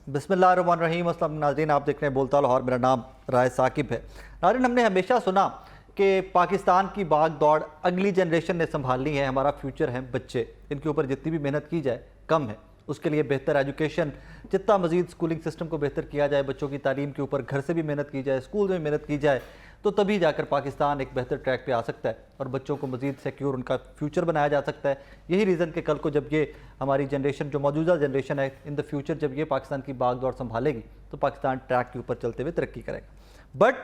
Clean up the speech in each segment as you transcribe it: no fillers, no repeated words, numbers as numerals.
बिस्मिल्लाहिर्रहमानिर्रहीम। अस्सलाम नाज़रीन, आप देख रहे हैं बोलता लाहौर। मेरा नाम राय साकिब है। नाज़रीन, हमने हमेशा सुना कि पाकिस्तान की भाग दौड़ अगली जनरेशन ने संभालनी है, हमारा फ्यूचर है बच्चे, इनके ऊपर जितनी भी मेहनत की जाए कम है। उसके लिए बेहतर एजुकेशन, जितना मज़ीद स्कूलिंग सिस्टम को बेहतर किया जाए, बच्चों की तालीम के ऊपर घर से भी मेहनत की जाए, स्कूल में मेहनत की जाए, तो तभी जाकर पाकिस्तान एक बेहतर ट्रैक पे आ सकता है और बच्चों को मज़ीद सिक्योर उनका फ्यूचर बनाया जा सकता है। यही रीज़न कि कल को जब ये हमारी जनरेशन, जो मौजूदा जनरेशन है, इन द फ्यूचर जब ये पाकिस्तान की भाग दौड़ संभालेगी तो पाकिस्तान ट्रैक के ऊपर चलते हुए तरक्की करेगा। बट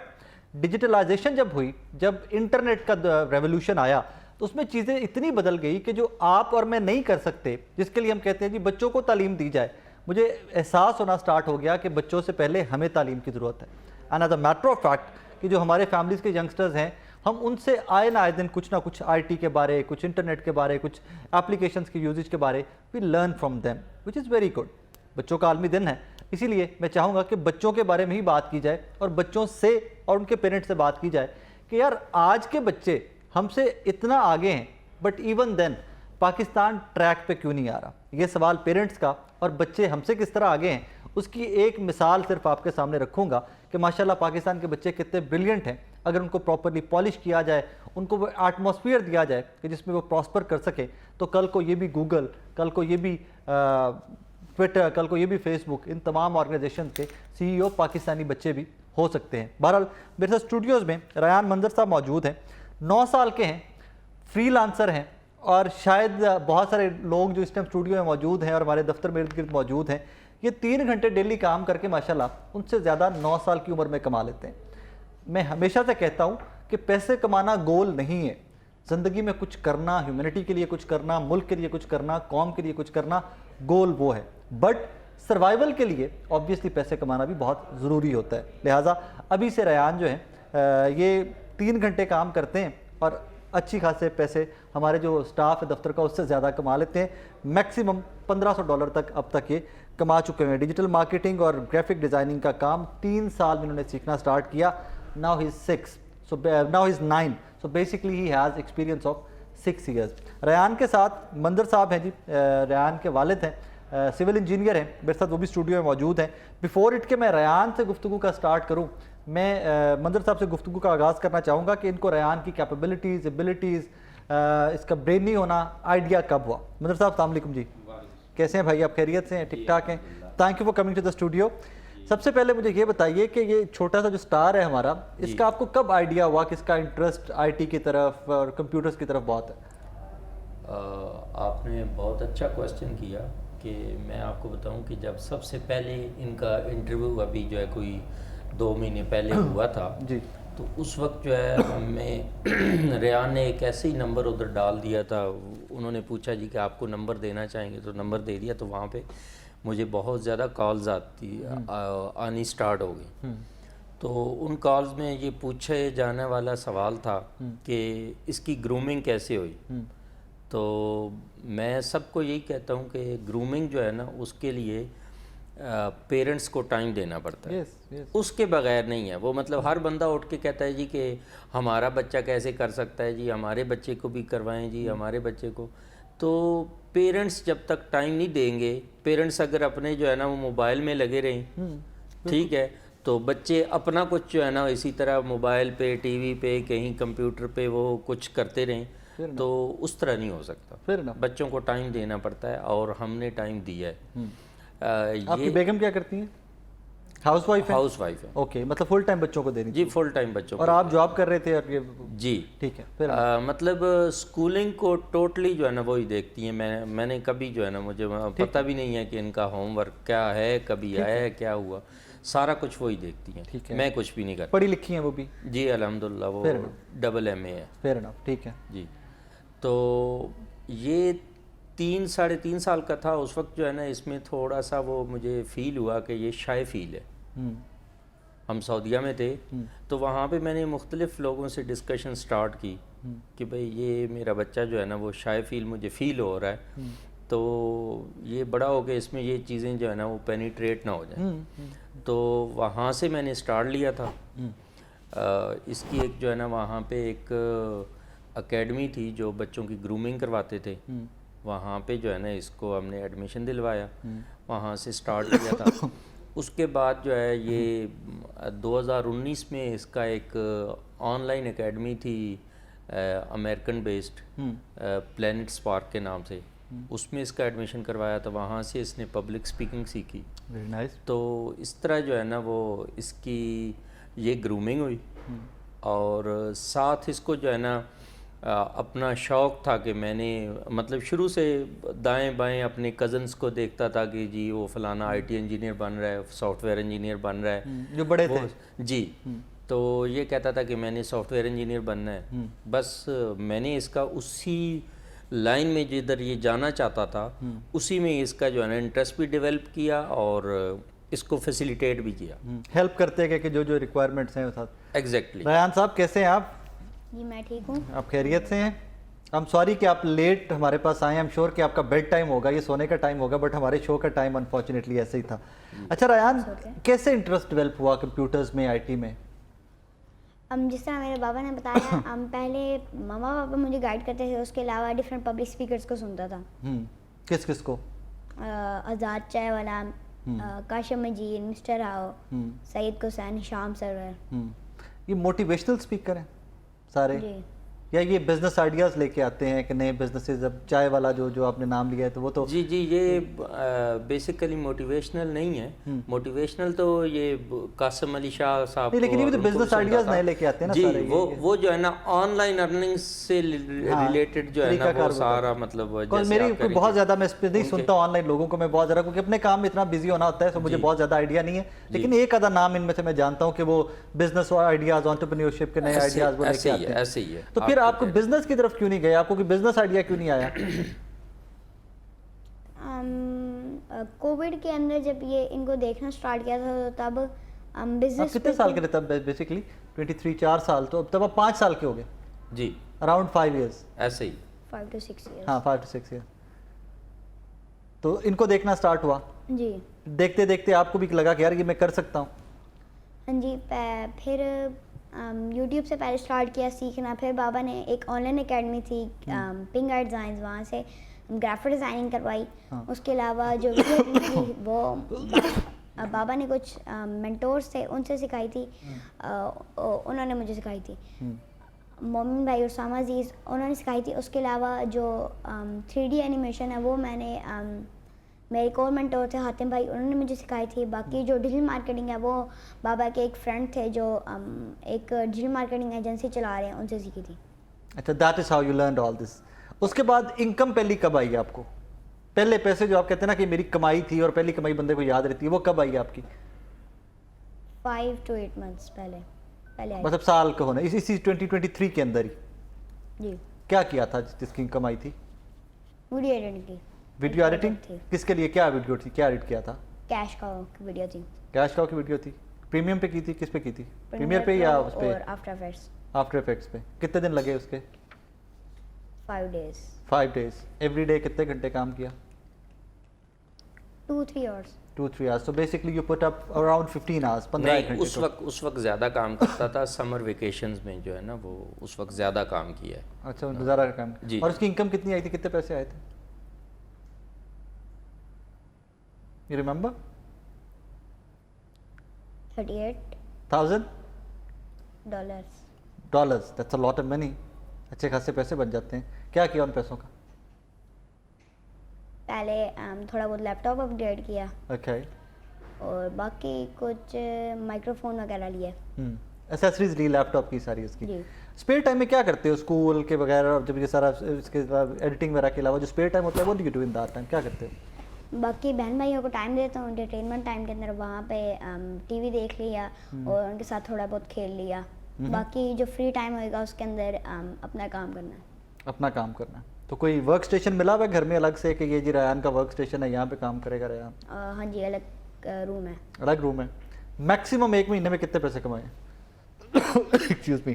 डिजिटलाइजेशन जब हुई, जब इंटरनेट का रेवोल्यूशन आया, तो उसमें चीज़ें इतनी बदल गई कि जो आप और मैं नहीं कर सकते, जिसके लिए हम कहते हैं कि बच्चों को तालीम दी जाए, मुझे एहसास होना स्टार्ट हो गया कि बच्चों से पहले हमें तालीम की ज़रूरत है। And as a matter of fact कि जो हमारे फैमिलीज़ के यंगस्टर्स हैं, हम उनसे आए ना आए दिन कुछ ना कुछ आईटी के बारे, कुछ इंटरनेट के बारे, कुछ एप्लीकेशंस के यूजेज के बारे we learn from them, which is very good. बच्चों का आलमी दिन है, इसीलिए मैं चाहूँगा कि बच्चों के बारे में ही बात की जाए और बच्चों से और उनके पेरेंट्स से बात की जाए कि यार आज के बच्चे हमसे इतना आगे हैं, but even then Pakistan track पे क्यों नहीं आ रहा। ये सवाल पेरेंट्स का और बच्चे हमसे किस तरह आगे हैं, उसकी एक मिसाल सिर्फ आपके सामने रखूँगा कि माशाल्लाह पाकिस्तान के बच्चे कितने ब्रिलियंट हैं। अगर उनको प्रॉपरली पॉलिश किया जाए, उनको वो एटमॉस्फेयर दिया जाए कि जिसमें वो प्रॉस्पर कर सके, तो कल को ये भी गूगल, कल को ये भी ट्विटर, कल को ये भी फेसबुक, इन तमाम ऑर्गेनाइजेशन के CEO पाकिस्तानी बच्चे भी हो सकते हैं। बहरहाल मेरे साथ स्टूडियोज़ में रयान मंजर साहब मौजूद हैं, 9 साल के हैं, फ्रीलांसर हैं और शायद बहुत सारे लोग जो इस टाइम स्टूडियो में मौजूद हैं और हमारे दफ्तर में इर्द गिर्द मौजूद हैं, ये 3 घंटे डेली काम करके माशाल्लाह उनसे ज़्यादा 9 साल की उम्र में कमा लेते हैं। मैं हमेशा से कहता हूँ कि पैसे कमाना गोल नहीं है, ज़िंदगी में कुछ करना, ह्यूमैनिटी के लिए कुछ करना, मुल्क के लिए कुछ करना, कौम के लिए कुछ करना, गोल वो है। बट सर्वाइवल के लिए ऑब्वियसली पैसे कमाना भी बहुत ज़रूरी होता है। लिहाजा अभी से रयान जो हैं ये 3 घंटे काम करते हैं और अच्छी खासे पैसे, हमारे जो स्टाफ है दफ्तर का उससे ज़्यादा कमा लेते हैं। मैक्सिमम $1500 तक अब तक ये कमा चुके हैं। डिजिटल मार्केटिंग और ग्राफिक डिज़ाइनिंग का काम 3 साल में उन्होंने सीखना स्टार्ट किया। Now he is 6, so now he is 9, so basically he has experience of 6 years. Ryan के साथ मंजर साहब हैं जी, रयान के वालिद हैं, सिविल इंजीनियर हैं, मेरे साथ वो भी स्टूडियो में मौजूद हैं। बिफोर इट के मैं रयान से गुफ्तगू का स्टार्ट करूँ, मैं मंजर साहब से गुफ्तगू का आगाज़ करना चाहूँगा कि इनको रयान की कैपेबिलिटीज़, एबिलिटीज़, इसका ब्रेनी होना आइडिया कब हुआ। मंजर साहब अस्सलाम वालेकुम जी, कैसे हैं भाई आप? खैरियत से हैं? ठीक ठाक हैं? Thank you for coming to the studio. सबसे पहले मुझे ये बताइए कि ये छोटा सा जो स्टार है हमारा, इसका आपको कब आइडिया हुआ कि इसका इंटरेस्ट आईटी की तरफ और कंप्यूटर्स की तरफ बहुत है? आपने बहुत अच्छा क्वेश्चन किया कि मैं आपको बताऊं कि जब सबसे पहले इनका इंटरव्यू अभी जो है कोई 2 महीने पहले हुआ था जी, तो उस वक्त जो है हमें रेयान ने एक ऐसे ही नंबर उधर डाल दिया था। उन्होंने पूछा जी कि आपको नंबर देना चाहेंगे, तो नंबर दे दिया। तो वहाँ पे मुझे बहुत ज़्यादा कॉल्स आनी स्टार्ट हो गई। तो उन कॉल्स में ये पूछे जाने वाला सवाल था कि इसकी ग्रूमिंग कैसे हुई। तो मैं सबको यही कहता हूँ कि ग्रूमिंग जो है ना, उसके लिए पेरेंट्स को टाइम देना पड़ता है। उसके बगैर नहीं है वो। मतलब हर बंदा उठ के कहता है जी कि हमारा बच्चा कैसे कर सकता है जी, हमारे बच्चे को भी करवाएं जी, हमारे बच्चे को। तो पेरेंट्स जब तक टाइम नहीं देंगे, पेरेंट्स अगर अपने जो है ना वो मोबाइल में लगे रहें, ठीक है, तो बच्चे अपना कुछ जो है ना इसी तरह मोबाइल पे, टीवी पे, कहीं कंप्यूटर पे वो कुछ करते रहें, तो उस तरह नहीं हो सकता। फिर ना बच्चों को टाइम देना पड़ता है और हमने टाइम दिया है। आपकी बेगम क्या करती हैं? हाउसवाइफ है? हाउसवाइफ है। ओके, मतलब फुल टाइम बच्चों को देनी जी, फुल टाइम बच्चों और आप जॉब कर रहे थे और ये? जी ठीक है। फिर मतलब स्कूलिंग को टोटली जो है ना वही देखती हैं। मैंने कभी जो है ना, मुझे पता भी नहीं है कि इनका होमवर्क क्या है, कभी आया है, क्या हुआ, सारा कुछ वही देखती हैं। ठीक है, मैं कुछ भी नहीं करता। पढ़ी लिखी हैं वो भी? जी अल्हम्दुलिल्लाह, वो MA है। फेयर इनफ, ठीक है जी। तो ये 3-3.5 साल का था उस वक्त जो है ना, इसमें थोड़ा सा वो मुझे फील हुआ कि ये शाय फील है। हम सऊदीया में थे तो वहाँ पे मैंने मुख्तलिफ लोगों से डिस्कशन स्टार्ट की कि भाई ये मेरा बच्चा जो है ना वो शाय फील मुझे फील हो रहा है, तो ये बड़ा हो गया, इसमें ये चीज़ें जो है ना वो पेनिट्रेट ना हो जाए। तो वहाँ से मैंने स्टार्ट लिया था। इसकी एक जो है ना वहाँ पे एक एकेडमी थी जो बच्चों की ग्रूमिंग करवाते थे। वहाँ पे जो है ना इसको हमने एडमिशन दिलवाया, वहाँ से स्टार्ट किया था। उसके बाद जो है ये 2019 में इसका एक ऑनलाइन एकेडमी थी अमेरिकन बेस्ड प्लैनेट स्पार्क के नाम से, उसमें इसका एडमिशन करवाया था, वहाँ से इसने पब्लिक स्पीकिंग सीखी। Very nice. तो इस तरह जो है ना वो इसकी ये ग्रूमिंग हुई, और साथ इसको जो है ना अपना शौक़ था कि मैंने मतलब शुरू से दाएं बाएं अपने कज़न्स को देखता था कि जी वो फलाना आईटी इंजीनियर बन रहा है, सॉफ्टवेयर इंजीनियर बन रहा है, जो बड़े वो थे। जी। तो ये कहता था कि मैंने सॉफ्टवेयर इंजीनियर बनना है, बस मैंने इसका उसी लाइन में जिधर ये जाना चाहता था उसी में इसका जो है ना इंटरेस्ट भी डेवलप किया और इसको फैसिलिटेट भी किया। हेल्प करते गए कि जो जो रिक्वायरमेंट्स हैं वो साथ। एग्जैक्टली। रयान साहब कैसे हैं आप? जी मैं ठीक हूँ। आप खैरियत से हैं? आई एम सॉरी कि आप लेट हमारे पास आए। आई एम श्योर कि आपका बेड टाइम होगा, ये सोने का टाइम होगा, बट हमारे शो का टाइम अनफॉर्चुनेटली ऐसे ही था। अच्छा रयान, कैसे इंटरेस्ट डेवलप हुआ कंप्यूटर्स में, आईटी में? जिस तरह मेरे बाबा ने बताया, पहले मम्मा पापा मुझे गाइड करते थे, उसके अलावा डिफरेंट पब्लिक स्पीकर्स को सुनता था। किस किस को? आज़ाद चाय वाला, काशिम मजीद, मिस्टर राव, सईद हुसैन, शाम सरवर। ये मोटिवेशनल स्पीकर हैं सारे, जी या ये बिजनेस आइडियाज़ लेके आते हैं कि नए बिजनेसेस? अब चाय वाला जो जो आपने नाम लिया है तो वो तो जी जी, ये बेसिकली मोटिवेशनल नहीं है। मोटिवेशनल तो ये कासिम अली शाह साहब नहीं, लेकिन ये भी तो उनको बिजनेस सुनता आइडियाज़ था। नए लेके आते हैं ना जी, सारे। वो जो है ना ऑनलाइन अर्निंग से रिलेटेड जो है ना वो सारा मतलब बिकॉज मेरी कोई बहुत ज़्यादा मैं इस पर नहीं सुनता ऑनलाइन लोगों को, मैं बहुत ज़्यादा, क्योंकि अपने काम में इतना बिजी होना होता है, तो मुझे बहुत ज़्यादा आइडिया नहीं है। लेकिन एक आधा नाम इनमें से मैं जानता हूँ कि वो बिजनेस आइडियाज़, एंटरप्रेन्योरशिप के नए आइडियाज़ वो लेके आते हैं। ऐसे ही है। तो फिर आपको बिजनेस की तरफ क्यों नहीं गए? आपको कोई बिजनेस आइडिया क्यों नहीं आया? कोविड के अंदर जब ये इनको देखना स्टार्ट किया था, तो तब आप बिजनेस कितने साल के थे तब? बेसिकली 23, 4 साल, तो तब आप 5 साल के हो गए। जी, अराउंड 5 इयर्स। ऐसे ही 5 to 6 years। हाँ 5 to 6 ईयर। तो इनको देखना स्टार्ट हुआ, जी देखते देखते आपको भी लगा कि यार ये मैं कर सकता हूँ। हाँ जी। फिर यूट्यूब से पहले स्टार्ट किया सीखना, फिर बाबा ने एक ऑनलाइन एकेडमी थी पिंक आर्ट डिज़ाइन, वहाँ से ग्राफिक डिज़ाइनिंग करवाई। उसके अलावा जो वीडियो थी वो बाबा ने कुछ मेंटोर्स थे उनसे सिखाई थी, उन्होंने मुझे सिखाई थी। मोमिन भाई, उसामा अजीज़, उन्होंने सिखाई थी। उसके अलावा जो 3D एनिमेशन है वो मैंने मेरे एक और मेंटोर थे हातिम भाई, उन्होंने मुझे सिखाई थी। बाकी जो डिजिटल मार्केटिंग है वो बाबा के एक फ्रेंड थे जो एक डिजिटल मार्केटिंग एजेंसी चला रहे हैं, उनसे सीखी थी। अच्छा, that is how you learned all this. उसके बाद इनकम पहली कब आई आपको? पहले पैसे जो आप कहते हैं ना कि मेरी कमाई थी और पहली कमाई बंदे को याद रहती है, वो कब आई आपकी? 5 to 8 months पहले आई। मतलब साल का होना, इसी 2023 के अंदर ही? जी। क्या किया था जिसकी कमाई थी? वीडियो एडिटिंग की। वीडियो एडिटिंग थी। किसके लिए? क्या वीडियो थी, क्या एडिट किया था? कैश का वीडियो थी। कैश काउ की वीडियो थी। प्रीमियम पे की थी, किस पे की थी? प्रीमियर पे या उस पे? और आफ्टर इफेक्ट्स। आफ्टर इफेक्ट्स पे। कितने दिन लगे उसके? 5 days। 5 days। एवरी डे कितने घंटे काम किया? 2-3 hours। 2-3 hours। So basically you put up around 15 hours, 15 नहीं, घंटे। उस वक्त ज़्यादा काम करता था। समर वेकेशंस में जो है ना वो उस वक्त ज़्यादा काम किया है। अच्छा, ज़्यादा काम। जी। और उसकी इनकम कितनी आई थी, कितने पैसे आए थे? You remember? 38 $38,000। That's a lot of money। अच्छे खासे पैसे बच जाते हैं। क्या किया उन पैसों का? पहले थोड़ा बहुत लैपटॉप अपग्रेड किया, Okay। और बाकी कुछ माइक्रोफोन वगैरह लिए। एसेसरीज ली लैपटॉप की सारी उसकी। जी। स्पेयर टाइम में क्या करते हो स्कूल के वगैरह, और जब ये सारा इसके एडिटिंग वगैरह के अलावा जो स्पेयर टाइम होता है, वो do you do in that time? क्या करते हो? बाकी बहन भाइयों को टाइम देता हूँ एंटरटेनमेंट टाइम के अंदर, वहाँ पे टीवी देख लिया और उनके साथ थोड़ा बहुत खेल लिया। बाकी जो फ्री टाइम होएगा उसके अंदर अपना काम करना है। अपना काम करना है। तो कोई वर्क स्टेशन मिला हुआ है घर में अलग से कि ये जी रयान का वर्क स्टेशन है, यहाँ पे काम करेगा रयान? हाँ जी, अलग रूम है। अलग रूम है। मैक्सिमम एक महीने में कितने पैसे कमाए? Excuse me.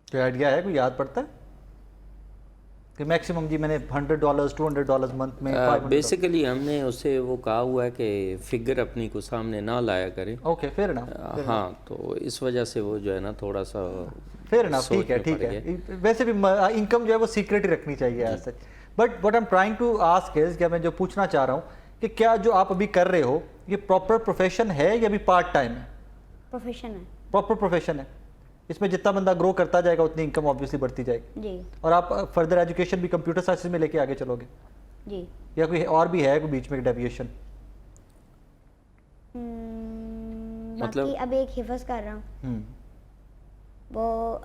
कोई आइडिया है, कोई याद पड़ता है कि मैक्सिमम जी मैंने $100 $200 मंथ में $500? बेसिकली हमने उससे वो कहा हुआ है कि फिगर अपनी को सामने ना लाया करें। ओके, फेयर ना, हाँ, तो इस वजह से वो जो है ना थोड़ा सा फेयर ना, सोच ठीक है में ठीक पड़ है। वैसे भी इनकम जो है वो सीक्रेट ही रखनी चाहिए ऐसे। But what I am trying to ask is, क्या मैं जो पूछना चाह रहा हूँ कि क्या जो आप अभी कर रहे हो ये प्रॉपर प्रोफेशन है या अभी पार्ट टाइम है? प्रोफेशन है प्रॉपर प्रोफेशन है, इसमें जितना बंदा ग्रो करता जाएगा उतनी इनकम ऑब्वियसली बढ़ती जाएगी। जी और आप फर्दर एजुकेशन भी कंप्यूटर साइंस में लेके आगे चलोगे जी। या कोई और भी है कोई बीच में डेविएशन? मतलब- बाकी अभी एक हिफज कर रहा हूँ, वो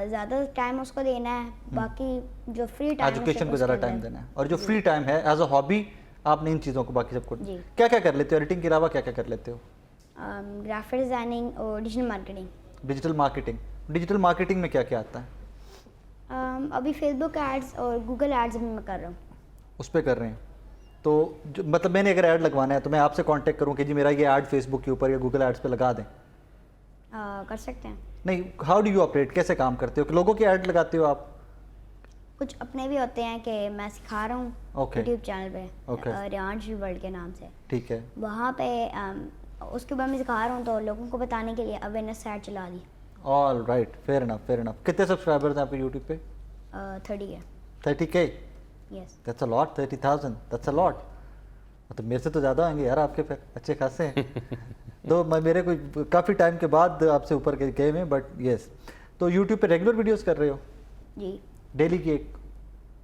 ज़्यादा टाइम उसको देना है, बाकी जो फ्री टाइम एजुकेशन को ज़्यादा टाइम देना है, और जो फ्री टाइम है एज अ हॉबी आपने इन चीज़ों को बाकी सबको जी। क्या क्या कर लेते हो? एडिटिंग के अलावा क्या क्या कर लेते हो? ग्राफिक डिज़ाइनिंग और digital marketing. Digital marketing, digital marketing में क्या क्या आता है? अभी फेसबुक एड्स और गूगल एड्स भी मैं कर रहा हूँ। उस पर कर रहे हैं तो जो मतलब मैंने अगर ऐड लगवाना है तो मैं आपसे कांटेक्ट करूं कि जी मेरा ये ऐड फेसबुक के ऊपर या गूगल एड्स पे लगा दें? कर सकते हैं। नहीं, हाउ डू यू ऑपरेट, कैसे काम करते हो कि लोगों के ऐड लगाते हो आप? कुछ अपने भी होते हैं कि मैं सिखा रहा हूँ Okay. यूट्यूब चैनल पे, Okay. रियांश वर्ल्ड के नाम से। ठीक है, वहाँ पे उसके बाद मैं सिखा रहा हूँ तो लोगों को बताने के लिए अवेयरनेस ऐड चला दी। All right, fair enough fair enough. कितने सब्सक्राइबर्स हैं आपके यूट्यूब पे? 30 है। 30K? Yes. That's a lot. 30,000 that's a lot. तो मेरे से तो ज़्यादा होंगे यार आपके, फिर अच्छे खासे हैं। तो मैं मेरे कोई काफ़ी टाइम के बाद आपसे ऊपर गए हैं, बट यस। तो यूट्यूब पे रेगुलर वीडियोस कर रहे हो? जी डेली की एक?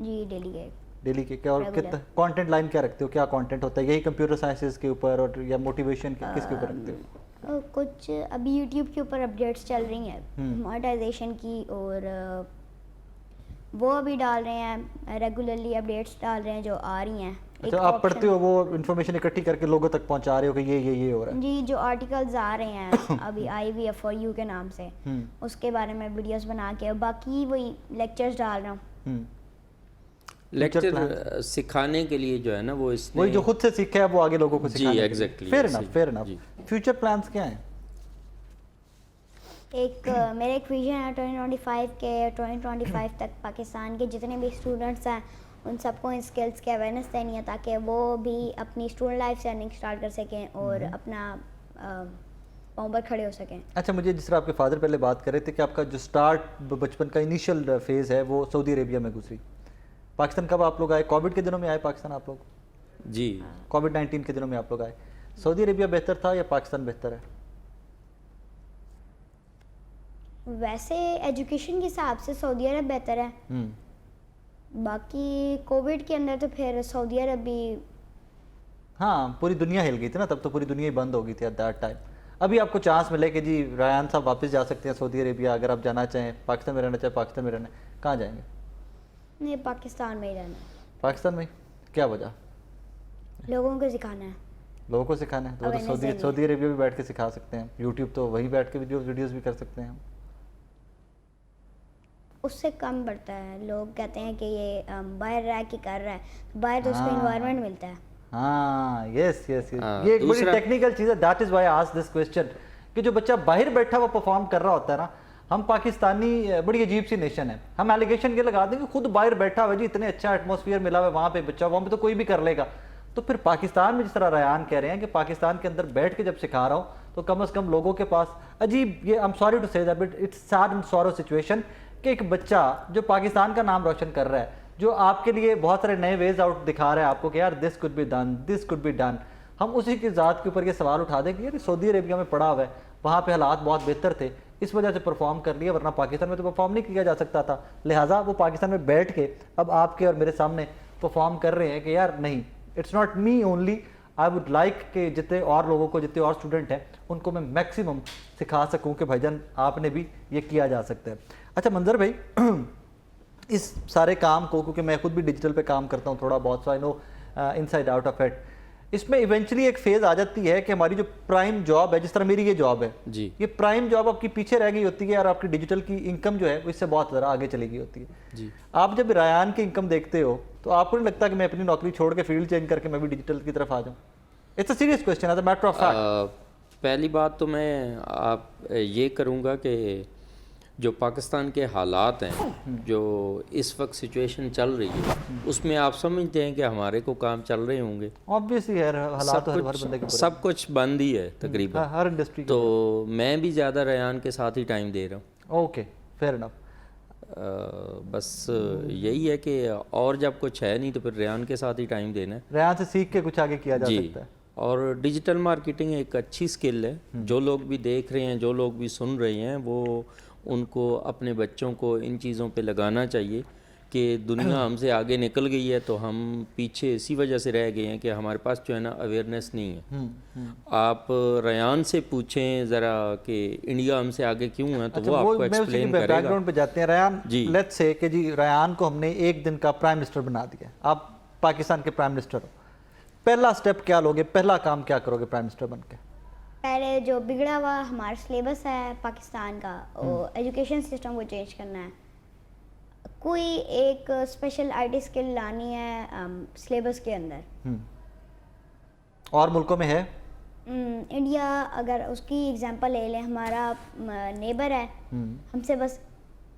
जी, डेली के। डेली के क्या, और Regular. कितना कंटेंट लाइन क्या रखते हो? क्या कंटेंट होता है? यही कंप्यूटर साइंसेस के ऊपर और या मोटिवेशन किसके ऊपर रखते हो? कुछ अभी यूट्यूब के ऊपर अपडेट्स चल रही हैं मोनेटाइजेशन की, और वो अभी डाल रहे हैं, रेगुलरली अपडेट्स डाल रहे हैं जो आ रही हैं। अच्छा, आप पढ़ते हो वो इन्फॉर्मेशन इकट्ठी करके लोगों तक पहुंचा रहे हो कि ये हो रहा है? जी, जो आर्टिकल्स आ रहे हैं अभी IVF for You के नाम से, उसके बारे में वीडियोस बना के, बाकी वही लेक्चर्स डाल रहा हूँ। लेक्चर सिखाने के लिए जो है ना वो इसने वही जो खुद से सीखा है वो आगे लोगों को जी, सिखाने के लिए। exactly, फेयर ऐसे इनफ ही। Fair enough. जी। फ्यूचर प्लान्स क्या हैं? मेरा एक विजन है 2025 के 2025 तक पाकिस्तान के जितने भी स्टूडेंट्स हैं उन सबको इन स्किल्स की अवेयरनेस देनी है, ताकि वो भी अपनी स्टूडेंट लाइफ से अर्निंग स्टार्ट कर सकें और अपना पाँव पर खड़े हो सकें। अच्छा, मुझे जिस तरह आपके फादर पहले बात कर रहे थे कि आपका जो स्टार्ट बचपन का इनिशियल फेज़ है वो सऊदी अरेबिया में गुजरी। पाकिस्तान कब आप लोग आए? कोविड के दिनों में आए पाकिस्तान आप लोग? जी कोविड-19 के दिनों में आप लोग आए। सऊदी अरेबिया बेहतर था या पाकिस्तान बेहतर है? वैसे एजुकेशन के हिसाब से सऊदी अरब बेहतर है, बाकी कोविड के अंदर तो फिर सऊदी अरब भी। हाँ, पूरी दुनिया हिल गई थी ना, तब तो पूरी दुनिया ही बंद हो गई थी एट दैट टाइम। अभी आपको चांस मिले कि जी रायान साहब वापस जा सकते हैं सऊदी अरेबिया, अगर आप जाना चाहें, पाकिस्तान में रहना चाहें, पाकिस्तान में रहना है, कहाँ जाएंगे? नहीं, पाकिस्तान में ही रहना है। पाकिस्तान में? क्या वजह? लोगों को सिखाना है। लोगों को सिखाना है तो वो तो Awareness देनी है। सऊदी अरेबिया भी बैठ के सिखा सकते हैं। यूट्यूब तो वहीं बैठ के वीडियोस भी कर सकते हैं हम। उससे कम बढ़ता है। लोग कहते हैं कि ये बाहर रह के कर रहा है, बाहर तो उसको इन्वायरमेंट मिलता है। हाँ, यस यस, हाँ, ये एक बड़ी दूसरा- टेक्निकल चीज़ है। That is why I asked this question कि जो बच्चा बाहर बैठा हुआ परफॉर्म कर रहा होता है ना, हम पाकिस्तानी बड़ी अजीब सी नेशन है, हम एलिगेशन ये लगा देंगे खुद बाहर बैठा हुआ जी, इतने अच्छा एटमॉस्फेयर मिला हुआ है वहाँ पे बच्चा, वहाँ पे तो कोई भी कर लेगा। तो फिर पाकिस्तान में जिस तरह रयान कह रहे हैं कि पाकिस्तान के अंदर बैठ के जब सिखा रहा हूँ तो कम से कम लोगों के पास अजीब, ये I am sorry to say that but it's sad and sorrow situation कि एक बच्चा जो पाकिस्तान का नाम रोशन कर रहा है, जो आपके लिए बहुत सारे नए वेज आउट दिखा रहा है आपको कि यार this could be done, this could be done, हम उसी की ज़ात के ऊपर ये सवाल उठा दें कि यार सऊदी अरेबिया में पड़ा हुआ है, वहाँ पे हालात बहुत बेहतर थे, इस वजह से परफॉर्म कर लिया, वरना पाकिस्तान में तो परफॉर्म नहीं किया जा सकता था। लिहाजा वो पाकिस्तान में बैठ के अब आपके और मेरे सामने परफॉर्म कर रहे हैं कि यार नहीं, it's not me only, I would like कि जितने और लोगों को, जितने और स्टूडेंट हैं उनको मैं मैक्सिमम सिखा सकूं कि भाईजान आपने भी ये किया जा सकता है। अच्छा मंजर भाई, इस सारे काम को, क्योंकि मैं खुद भी डिजिटल पे काम करता हूँ थोड़ा बहुत, so I know inside out of it, इसमें इवेंचुअली एक फेज़ आ जाती है कि हमारी जो प्राइम जॉब है, जिस तरह मेरी ये जॉब है जी ये प्राइम जॉब आपकी पीछे रह गई होती है और आपकी डिजिटल की इनकम जो है वो इससे बहुत ज़रा आगे चली गई होती है। जी आप जब रायान की इनकम देखते हो तो आपको नहीं लगता कि मैं अपनी नौकरी छोड़ के फील्ड चेंज करके मैं भी डिजिटल की तरफ आ जाऊँ? It's a serious question as a matter of fact. पहली बात तो मैं आप ये करूँगा कि जो पाकिस्तान के हालात हैं, जो इस वक्त सिचुएशन चल रही है, उसमें आप समझते हैं कि हमारे को काम चल रहे होंगे? ऑब्वियसली यार, हालात तो हर बंदे के सब कुछ बंद ही है तकरीबन, हर इंडस्ट्री। तो मैं भी ज़्यादा रेयान के साथ ही टाइम दे रहा हूँ। Okay, fair enough. बस यही है कि और जब कुछ है नहीं तो फिर रेयान के साथ ही टाइम देना है। रेयान से सीख के कुछ आगे किया जा जी, सकता है। और डिजिटल मार्केटिंग एक अच्छी स्किल है। जो लोग भी देख रहे हैं, जो लोग भी सुन रहे हैं, वो उनको अपने बच्चों को इन चीज़ों पे लगाना चाहिए कि दुनिया हमसे आगे निकल गई है तो हम पीछे इसी वजह से रह गए हैं कि हमारे पास जो है ना अवेयरनेस नहीं है। आप रेयान से पूछें ज़रा कि इंडिया हमसे आगे क्यों है, तो वो आपको एक्सप्लेन करेगा। बैकग्राउंड पे जाते हैं। रेयान, लेट्स से कि जी रेयान को हमने एक दिन का प्राइम मिनिस्टर बना दिया, आप पाकिस्तान के प्राइम मिनिस्टर हो, पहला स्टेप क्या लोगे, पहला काम क्या करोगे प्राइम मिनिस्टर बन के? पहले जो बिगड़ा हुआ हमारा सिलेबस है पाकिस्तान का, वो एजुकेशन सिस्टम को चेंज करना है। कोई एक स्पेशल आईटी स्किल लानी है सिलेबस के अंदर। और मुल्कों में है? इंडिया अगर उसकी एग्जांपल ले लें, हमारा नेबर है, हमसे बस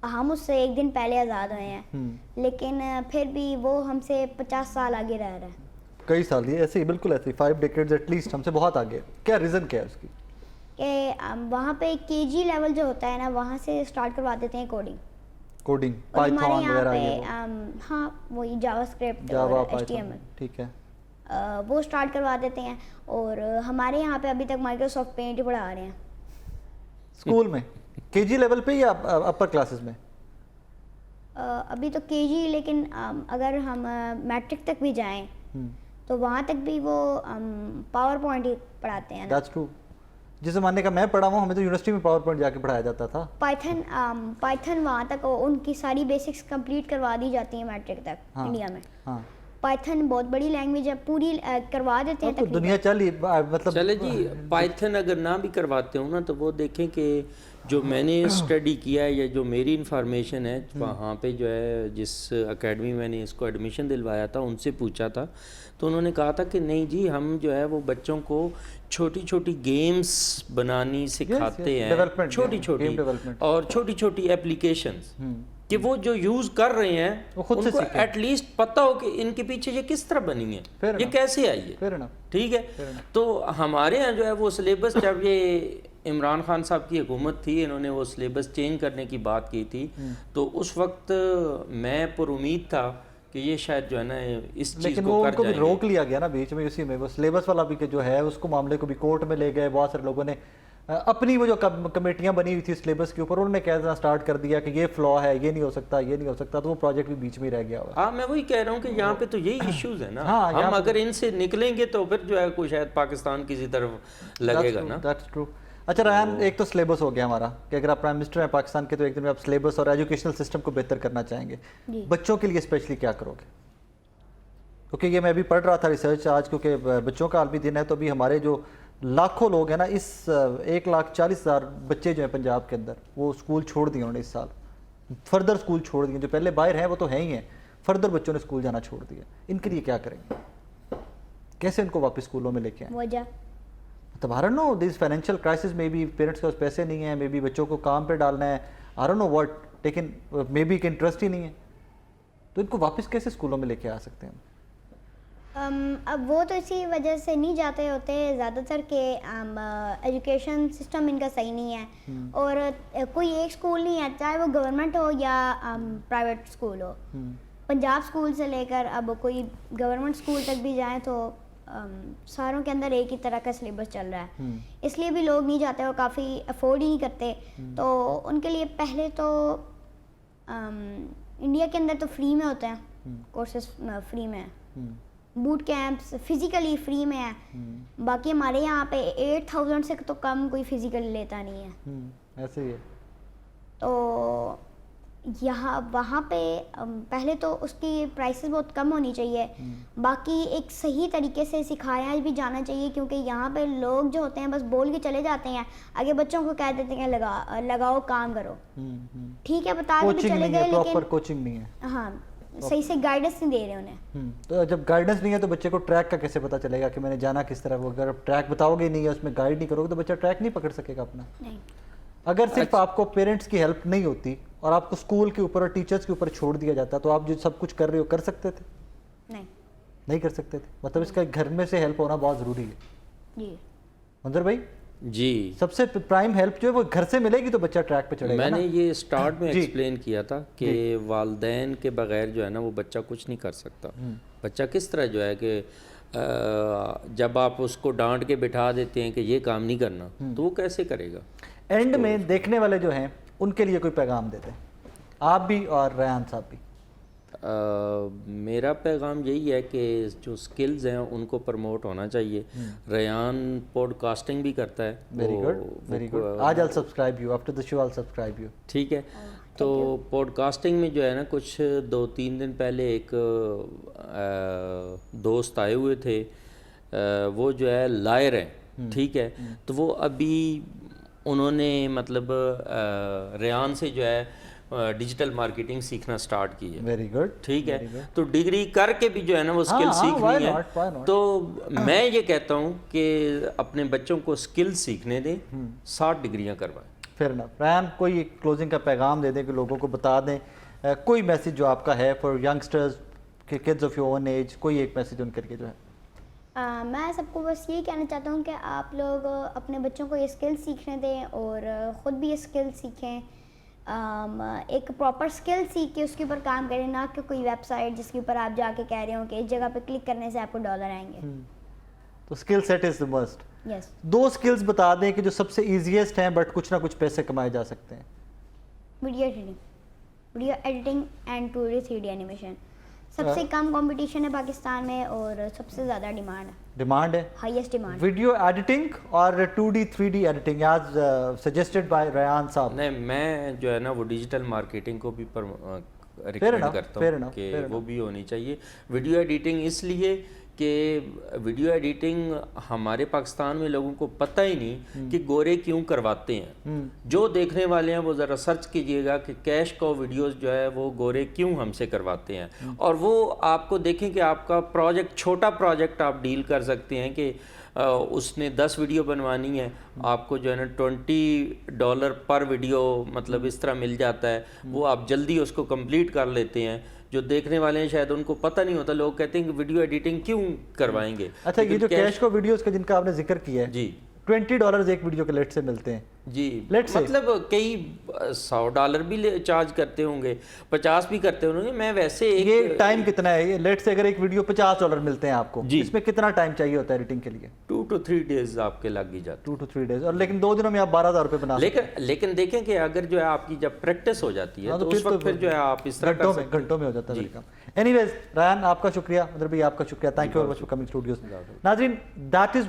हम उससे एक दिन पहले आज़ाद हुए हैं, लेकिन फिर भी वो हमसे 50 साल आगे रह रहा है। कई साल, ये ऐसे ही, बिल्कुल ऐसे ही, 5 डेकेड्स एटलीस्ट हमसे बहुत आगे। क्या रीज़न क्या है उसकी? कि वहाँ पे केजी लेवल जो होता है ना, वहाँ से स्टार्ट करवा देते हैं कोडिंग, पाइथन हमारे यहाँ वगैरह, पे हाँ वही जावास्क्रिप्ट जावा, और HTML, ठीक है, वो स्टार्ट करवा देते हैं। और हमारे यहाँ पे अभी तक माइक्रोसॉफ्ट पेंट ही पढ़ा रहे हैं स्कूल में, केजी लेवल पे या अपर क्लासेस में? अभी तो केजी, लेकिन अगर हम मैट्रिक तक भी जाएं तो वहाँ तक भी वो पावर पॉइंट ही पढ़ाते हैं। That's true. जिस ज़माने का मैं पढ़ा हूँ, हमें तो यूनिवर्सिटी में पावर पॉइंट जाके पढ़ाया जाता था। पाइथन वहाँ तक उनकी सारी बेसिक्स कंप्लीट करवा दी जाती हैं मैट्रिक तक। हाँ, इंडिया में हाँ, पाइथन बहुत बड़ी लैंग्वेज है, पूरी करवा देते हैं तो दुनिया चली, मतलब चले जी। पाइथन अगर ना भी करवाते हो ना, तो वो देखें कि जो मैंने स्टडी किया है या जो मेरी इन्फॉर्मेशन है, वहाँ पे जो है जिस एकेडमी मैंने इसको एडमिशन दिलवाया था, उनसे पूछा था, तो उन्होंने कहा था कि नहीं जी, हम जो है वो बच्चों को छोटी छोटी गेम्स बनानी सिखाते हैं, छोटी छोटी, और छोटी छोटी एप्लीकेशंस, कि वो जो यूज़ कर रहे हैं उनको एटलीस्ट पता हो कि इनके पीछे ये किस तरह बनी है, ये कैसे आई है। ठीक है, तो हमारे यहाँ जो है वो सिलेबस, जब ये इमरान खान साहब की हुकूमत थी, इन्होंने वो सिलेबस चेंज करने की बात की थी, तो उस वक्त मैं पर उम्मीद था कि ये शायद जो है ना इस चीज़ को कर जाएंगे। रोक लिया गया ना बीच में, उसी में वो सिलेबस वाला भी के जो है उसको मामले को भी कोर्ट में ले गए। बहुत सारे लोगों ने अपनी वो जो कमेटियां बनी हुई थी सिलेबस के ऊपर, उन्होंने कहना स्टार्ट कर दिया कि ये फ्लॉ है, ये नहीं हो सकता, ये नहीं हो सकता, तो वो प्रोजेक्ट भी बीच में रह गया हुआ। हाँ, मैं वही कह रहा हूँ कि यहाँ पे तो यही इश्यूज है ना। हाँ, हम अगर इनसे निकलेंगे तो फिर जो है कोई शायद पाकिस्तान किसी तरफ लगेगा ना। That's true. अच्छा रेहान, एक तो सिलेबस हो गया हमारा कि अगर आप प्राइम मिनिस्टर हैं पाकिस्तान के, तो एक दिन में आप सिलेबस और एजुकेशनल सिस्टम को बेहतर करना चाहेंगे। बच्चों के लिए स्पेशली क्या करोगे? क्योंकि ये मैं अभी पढ़ रहा था रिसर्च आज, क्योंकि बच्चों का आलमी दिन है, तो अभी हमारे जो लाखों लोग हैं ना, इस 1,40,000 बच्चे जो हैं पंजाब के अंदर, वो स्कूल छोड़ दिए उन्होंने इस साल, फर्दर स्कूल छोड़ दिए। जो पहले बाहर हैं वो तो हैं ही हैं, फर्दर बच्चों ने स्कूल जाना छोड़ दिया। इनके लिए क्या करेंगे, कैसे इनको वापस स्कूलों में लेके आए? वजह तो आई don't no, this financial crisis, may be parents के पास पैसे नहीं है, मे बी बच्चों को काम पे डालना है, आई डोंट नो व्हाट, लेकिन मे बी कि इंटरेस्ट ही नहीं है, तो इनको वापस कैसे स्कूलों में लेके आ सकते हैं? अब वो तो इसी वजह से नहीं जाते होते ज़्यादातर के एजुकेशन सिस्टम इनका सही नहीं है, और कोई एक स्कूल नहीं है, चाहे वो गवर्नमेंट हो या प्राइवेट स्कूल हो। पंजाब स्कूल से लेकर अब कोई गवर्नमेंट स्कूल तक भी जाएं तो सारों के अंदर एक ही तरह का सिलेबस चल रहा है, इसलिए भी लोग नहीं जाते, वो काफ़ी अफोर्ड ही नहीं करते। तो उनके लिए पहले तो इंडिया के अंदर तो फ्री में होते हैं कोर्सेज, फ्री में है, बूट कैंप्स फिजिकली फ्री में है। बाकी हमारे यहाँ पे 8,000 से तो कम कोई फिजिकल लेता नहीं है। ऐसे ही है। तो यहाँ वहाँ पे पहले तो उसकी प्राइसेस बहुत कम होनी चाहिए, बाकी एक सही तरीके से सिखाया भी जाना चाहिए, क्योंकि यहाँ पे लोग जो होते हैं बस बोल के चले जाते हैं, आगे बच्चों को कह देते हैं लगाओ काम करो, ठीक है बता के भी चले गए, लेकिन कोचिंग नहीं है। हाँ, सही से गाइडेंस नहीं दे रहे उन्हें। तो जब गाइडेंस नहीं है तो बच्चे को ट्रैक का कैसे पता चलेगा कि मैंने जाना किस तरफ? अगर ट्रैक बताओगे नहीं या उसमें गाइड नहीं करोगे तो बच्चा ट्रैक नहीं पकड़ सकेगा अपना। नहीं। अगर सिर्फ आपको पेरेंट्स की हेल्प नहीं होती और आपको स्कूल के ऊपर और टीचर्स के ऊपर छोड़ दिया जाता तो आप जो सब कुछ कर रहे हो कर सकते थे? नहीं कर सकते थे। मतलब इसका घर में से हेल्प होना बहुत ज़रूरी है जी। मंजर भाई जी, सबसे प्राइम हेल्प जो है वो घर से मिलेगी तो बच्चा ट्रैक पे चढ़ेगा मैंने ना? ये स्टार्ट में जी। एक्सप्लेन किया था कि वालदैन के बगैर जो है ना वो बच्चा कुछ नहीं कर सकता। बच्चा किस तरह जो है कि जब आप उसको डांट के बिठा देते हैं कि ये काम नहीं करना तो वो कैसे करेगा? एंड में देखने वाले जो हैं उनके लिए कोई पैगाम देते हैं, आप भी और रेहान साहब भी? मेरा पैगाम यही है कि जो स्किल्स हैं उनको प्रमोट होना चाहिए। रेहान पॉडकास्टिंग भी करता है। Very good, very good. आज I subscribe you, after the show I subscribe you. ठीक है, तो पॉडकास्टिंग में जो है ना कुछ 2-3 दिन पहले एक दोस्त आए हुए थे, वो जो है लायर हैं, ठीक है। तो वो अभी उन्होंने मतलब रेहान से जो है डिजिटल मार्केटिंग सीखना स्टार्ट की है। वेरी गुड, ठीक है। तो डिग्री करके भी जो है ना वो स्किल सीखनी है। तो मैं ये कहता हूँ कि अपने बच्चों को स्किल सीखने दें, 60 डिग्रियाँ करवाएं। फिर ना रेहान कोई क्लोजिंग का पैगाम दे दें कि लोगों को बता दें, कोई मैसेज जो आपका है फॉर यंगस्टर्स के kids of your own age, कोई एक मैसेज उनके लिए जो है? मैं सबको बस ये कहना चाहता हूँ कि आप लोग अपने बच्चों को ये स्किल सीखने दें और ख़ुद भी ये स्किल सीखें। एक प्रॉपर स्किल सीख के उसके ऊपर काम करें, ना कि कोई वेबसाइट जिसके ऊपर आप जाके कह रहे हो कि इस जगह पे क्लिक करने से आपको $, आएंगे। तो skill set is the must. Yes. 2 skills बता दें कि जो सबसे इजीएस्ट हैं बट कुछ ना कुछ पैसे कमाए जा सकते हैं। Video editing and 2D 3D animation. सबसे कम कंपटीशन है पाकिस्तान में और सबसे ज़्यादा डिमांड है, हाईएस्ट डिमांड। वीडियो एडिटिंग और 2D 3D एडिटिंग आज सजेस्टेड बाय रेहान साहब। नहीं, मैं जो है ना वो डिजिटल मार्केटिंग को भी रिकमेंड करता हूँ कि वो भी होनी चाहिए। वीडियो एडिटिंग इसलिए कि वीडियो एडिटिंग हमारे पाकिस्तान में लोगों को पता ही नहीं कि गोरे क्यों करवाते हैं। जो देखने वाले हैं वो ज़रा सर्च कीजिएगा कि कैश को वीडियोस जो है वो गोरे क्यों हमसे करवाते हैं, और वो आपको देखें कि आपका प्रोजेक्ट, छोटा प्रोजेक्ट आप डील कर सकते हैं कि उसने 10 वीडियो बनवानी है, आपको जो है ना $20 पर वीडियो मतलब इस तरह मिल जाता है। वो आप जल्दी उसको कंप्लीट कर लेते हैं। जो देखने वाले हैं शायद उनको पता नहीं होता, लोग कहते हैं कि वीडियो एडिटिंग क्यों करवाएंगे। अच्छा, ये जो कैश को वीडियोस का जिनका आपने जिक्र किया है जी, $20 एक वीडियो के लेट से मिलते हैं जी, Let's say। मतलब कई $100 भी चार्ज करते होंगे, 50 भी करते होंगे। मैं वैसे एक ये टाइम कितना है? ये लेट से अगर एक वीडियो $50 मिलते हैं आपको, जी, इसमें कितना टाइम चाहिए होता है एडिटिंग के लिए? 2 to 3 डेज आपके लग ही जाते 2 to 3 डेज। और लेकिन 2 दिनों में आप $12,000 बना सकते हैं। लेकिन देखें कि अगर जो है आपकी जब प्रैक्टिस हो जाती है हाँ, तो उस वक्त फिर जो है आप इस तरह घंटों में हो जाता है काम। एनीवेज रेहान आपका शुक्रिया, उधर भी आपका शुक्रिया, thank you very much for coming studios. नाज़रीन, that is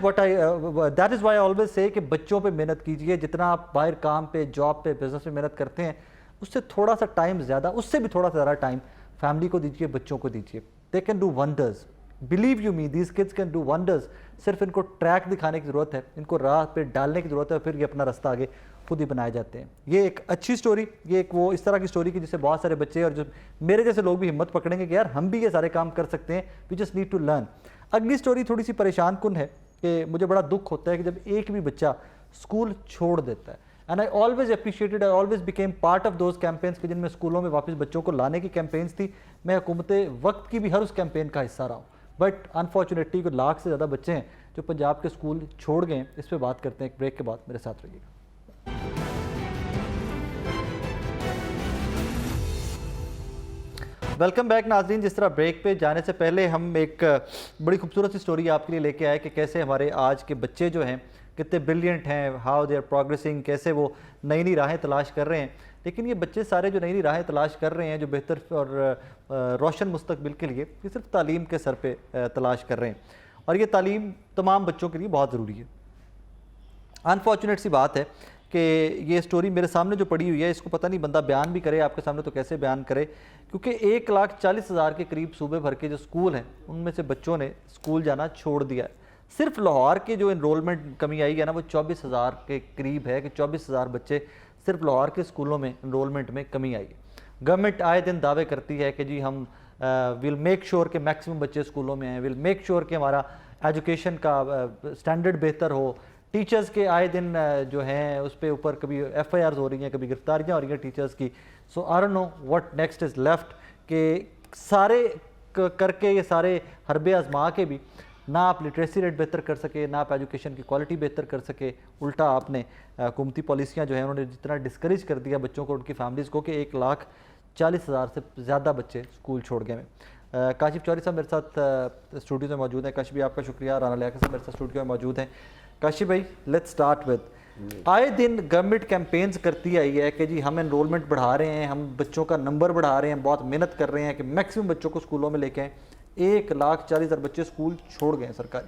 why I always say कि बच्चों पे मेहनत कीजिए। जितना आप बाहर काम पे, जॉब पे, बिजनेस में मेहनत करते हैं उससे थोड़ा सा टाइम ज़्यादा, उससे भी थोड़ा सा ज़्यादा टाइम फैमिली को दीजिए, बच्चों को दीजिए। They can do wonders, believe you me, these kids can do wonders. सिर्फ इनको ट्रैक दिखाने की ज़रूरत है, इनको राह पे डालने की ज़रूरत है, फिर ये अपना रास्ता आगे खुद ही बनाए जाते हैं। ये एक अच्छी स्टोरी, ये एक वो इस तरह की स्टोरी की जिससे बहुत सारे बच्चे और जो मेरे जैसे लोग भी हिम्मत पकड़ेंगे कि यार हम भी ये सारे काम कर सकते हैं। We just need to learn. अगली स्टोरी थोड़ी सी परेशान कुन है कि मुझे बड़ा दुख होता है कि जब एक भी बच्चा स्कूल छोड़ देता है। And I always appreciated, I always became part of those campaigns कि जिनमें स्कूलों में वापस बच्चों को लाने की कैंपेन्स थी। मैं हुकूमत वक्त की भी हर उस कैंपेन का हिस्सा रहा हूँ। बट अनफॉर्चुनेटली कोई 1 लाख से ज़्यादा बच्चे हैं जो पंजाब के स्कूल छोड़ गए हैं। इस पर बात करते हैं एक ब्रेक के बाद, मेरे साथ रहिएगा। वेलकम बैक नाज़रीन। जिस तरह ब्रेक पे जाने से पहले हम एक बड़ी खूबसूरत सी स्टोरी आपके लिए लेके आए कि कैसे हमारे आज के बच्चे जो हैं कितने ब्रिलियंट हैं, हाउ दे आर प्रोग्रेसिंग, कैसे वो नई नई राहें तलाश कर रहे हैं। लेकिन ये बच्चे सारे जो नई नई राहें तलाश कर रहे हैं, जो बेहतर और रोशन मुस्तकबिल के लिए, ये सिर्फ तालीम के सर पे तलाश कर रहे हैं। और ये तालीम तमाम बच्चों के लिए बहुत ज़रूरी है। अनफॉर्चुनेट सी बात है कि ये स्टोरी मेरे सामने जो पड़ी हुई है, इसको पता नहीं बंदा बयान भी करे आपके सामने तो कैसे बयान करे, क्योंकि 1,40,000 के करीब सूबे भर के जो स्कूल हैं उनमें से बच्चों ने स्कूल जाना छोड़ दिया है। सिर्फ लाहौर की जो इनरोलमेंट कमी आई है ना, वो 24,000 के करीब है कि 24,000 बच्चे सिर्फ लाहौर के स्कूलों में इनरोलमेंट में कमी आई है। गवर्नमेंट आए दिन दावे करती है कि जी हम विल मेक श्योर कि मैक्सिमम बच्चे स्कूलों में आएँ, विल मेक श्योर कि हमारा एजुकेशन का स्टैंडर्ड बेहतर हो, टीचर्स के आए दिन जो हैं उस पे ऊपर कभी FIRs हो रही हैं, कभी गिरफ्तारियां हो रही हैं टीचर्स की। So I don't know what next is left कि सारे करके ये सारे हरबे आजमा के भी ना आप लिटरेसी रेट बेहतर कर सके, ना आप एजुकेशन की क्वालिटी बेहतर कर सके। उल्टा आपने हुकूमती पॉलिसियाँ जो हैं उन्होंने जितना डिस्करेज कर दिया बच्चों को, उनकी फैमिलीज़ को, कि 1,40,000 से ज़्यादा बच्चे स्कूल छोड़ गए हैं। काशिफ चौधरी साहब मेरे साथ स्टूडियो में मौजूद हैं। काशिफ भाई आपका शुक्रिया। राना लियाकत साहब मेरे साथ स्टूडियो में मौजूद हैं। काशिफ भाई लेट्स स्टार्ट विद, आए दिन गवर्नमेंट कैंपेन्स करती आई है कि जी हम एनरोलमेंट बढ़ा रहे हैं, हम बच्चों का नंबर बढ़ा रहे हैं, बहुत मेहनत कर रहे हैं कि मैक्सिमम बच्चों को स्कूलों में लेके आएँ। 1,40,000 बच्चे स्कूल छोड़ गए हैं सरकारी।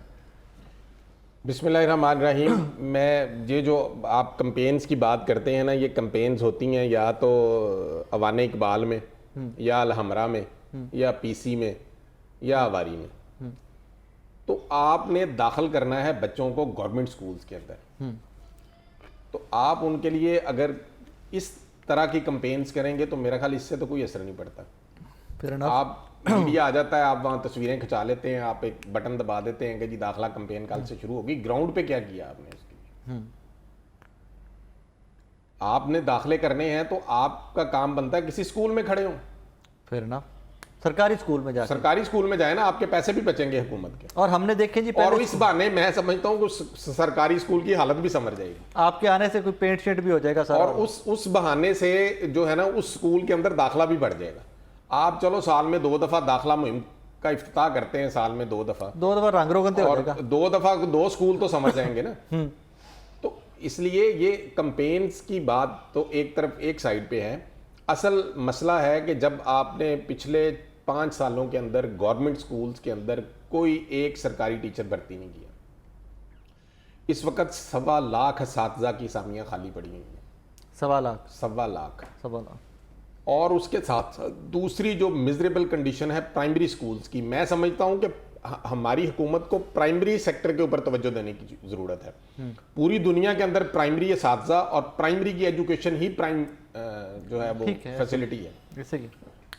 बिस्मिल्लाहिर्रहमानिर्रहीम। मैं ये जो आप कैंपेन्स की बात करते हैं ना, ये कैंपेन्स होती हैं या तो अवान इकबाल में या अलहमरा में या PC में या आवारी में। तो आपने दाखिल करना है बच्चों को गवर्नमेंट स्कूल्स के अंदर, तो आप उनके लिए अगर इस तरह की कैंपेन्स करेंगे तो मेरा ख्याल इससे तो कोई असर नहीं पड़ता। फिर आप मीडिया आ जाता है, आप वहाँ तस्वीरें खिंचा लेते हैं, आप एक बटन दबा देते हैं कि जी दाखिला कैंपेन कल से शुरू होगी। ग्राउंड पे क्या किया आपने इसके लिए? आपने दाखिले करने हैं तो आपका काम बनता है किसी स्कूल में खड़े हो, फिर ना सरकारी स्कूल में जाकर, सरकारी स्कूल में जाए ना, आपके पैसे भी बचेंगे हुकूमत के। और हमने देखे जी और इस बहाने मैं समझता हूँ कि सरकारी स्कूल की हालत भी संभल जाएगी, आपके आने से कोई पेंट शेंट भी हो जाएगा सारा। और उस बहाने से जो है ना उस स्कूल के अंदर दाखिला भी बढ़ जाएगा। आप चलो साल में 2 दफा दाखिला मुहिम का इफ्तिताह करते हैं, साल में 2 दफा, 2 दफा रंग रोगन हो और जाएगा। 2 दफा 2 स्कूल तो समझ जाएंगे ना। तो इसलिए ये कैंपेन्स की बात तो एक तरफ एक साइड पे है। असल मसला है कि जब आपने पिछले 5 सालों के अंदर गवर्नमेंट स्कूल्स के अंदर कोई एक सरकारी टीचर भर्ती नहीं किया, इस वक्त 1.25 लाख असातिज़ा की असामियाँ खाली पड़ी हुई हैं। 1.25 लाख 1.25 लाख। 1.25 लाख। और उसके साथ साथ दूसरी जो मिजरेबल कंडीशन है प्राइमरी स्कूल्स की, मैं समझता हूं कि हमारी हुकूमत को प्राइमरी सेक्टर के ऊपर तवज्जो देने की ज़रूरत है। पूरी दुनिया के अंदर प्राइमरी असातिज़ा और प्राइमरी की एजुकेशन ही प्राइम जो है वो फैसिलिटी है। जैसे कि